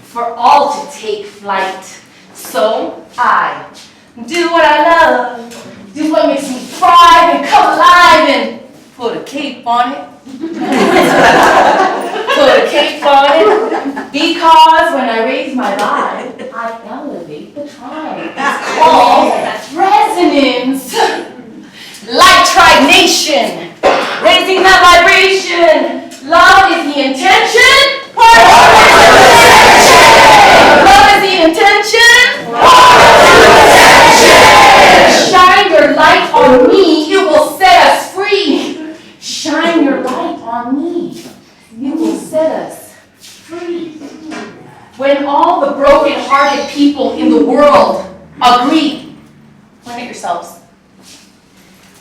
for all to take flight. So I do what I love, do what makes me thrive and come alive and put a cape on it. Put a cape on it, because when I raise my vibe, I elevate the tribe. It's called resonance. Light Tribe Nation, raising that vibration. Love is the intention. Love is the intention. Shine your light on me, you will set us free. Shine your light on me. You will set us free. When all the broken-hearted people in the world agree, point at yourselves.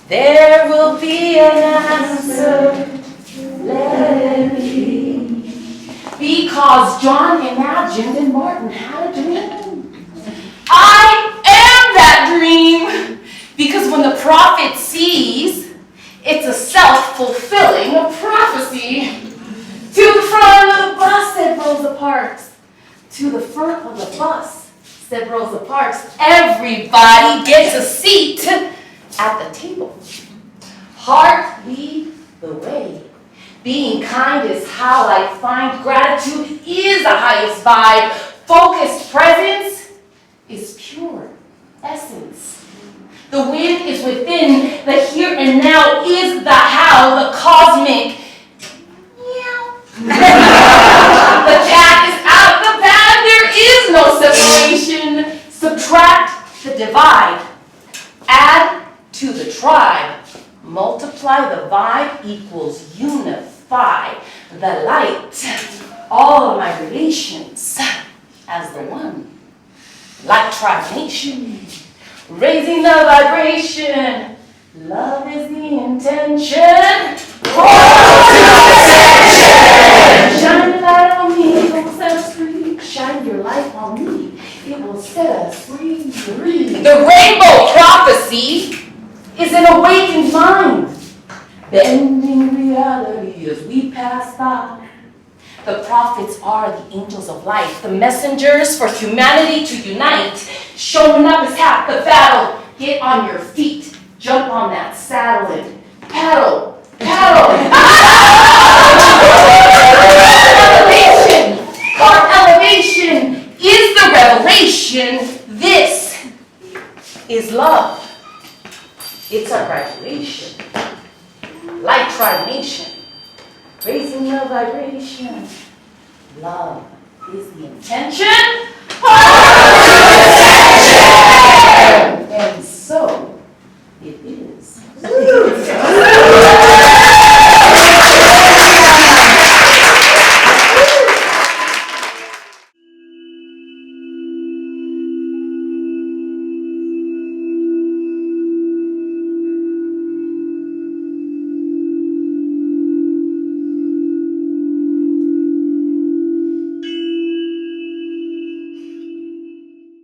There will be an answer, let it be. Because John imagined and Martin had a dream. I am that dream. Because when the prophet sees, it's a self-fulfilling prophecy. To the front of the bus, said Rosa Parks. To the front of the bus, said Rosa Parks. Everybody gets a seat at the table. Heart lead the way. Being kind is how I find. Gratitude is the highest vibe. Focused presence is pure essence. The wind is within, the here and now is the how, the cosmic meow. The cat is out of the bag, there is no separation. Subtract the divide, add to the tribe, multiply the vibe equals unify. The light, all of my relations as the one. Like Tribe Nation, raising the vibration. Love is the intention. Shine your light on me, it will set us free. Shine your light on me, it will set us free. The rainbow prophecy is an awakened mind, bending reality as we pass by. The prophets are the angels of light, the messengers for humanity to unite. Showing up is half the battle. Get on your feet, jump on that saddle and paddle, paddle. Elevation, our elevation is the revelation. This is love. It's our graduation. Like Tribe Nation. Raising the vibration. Love is the intention.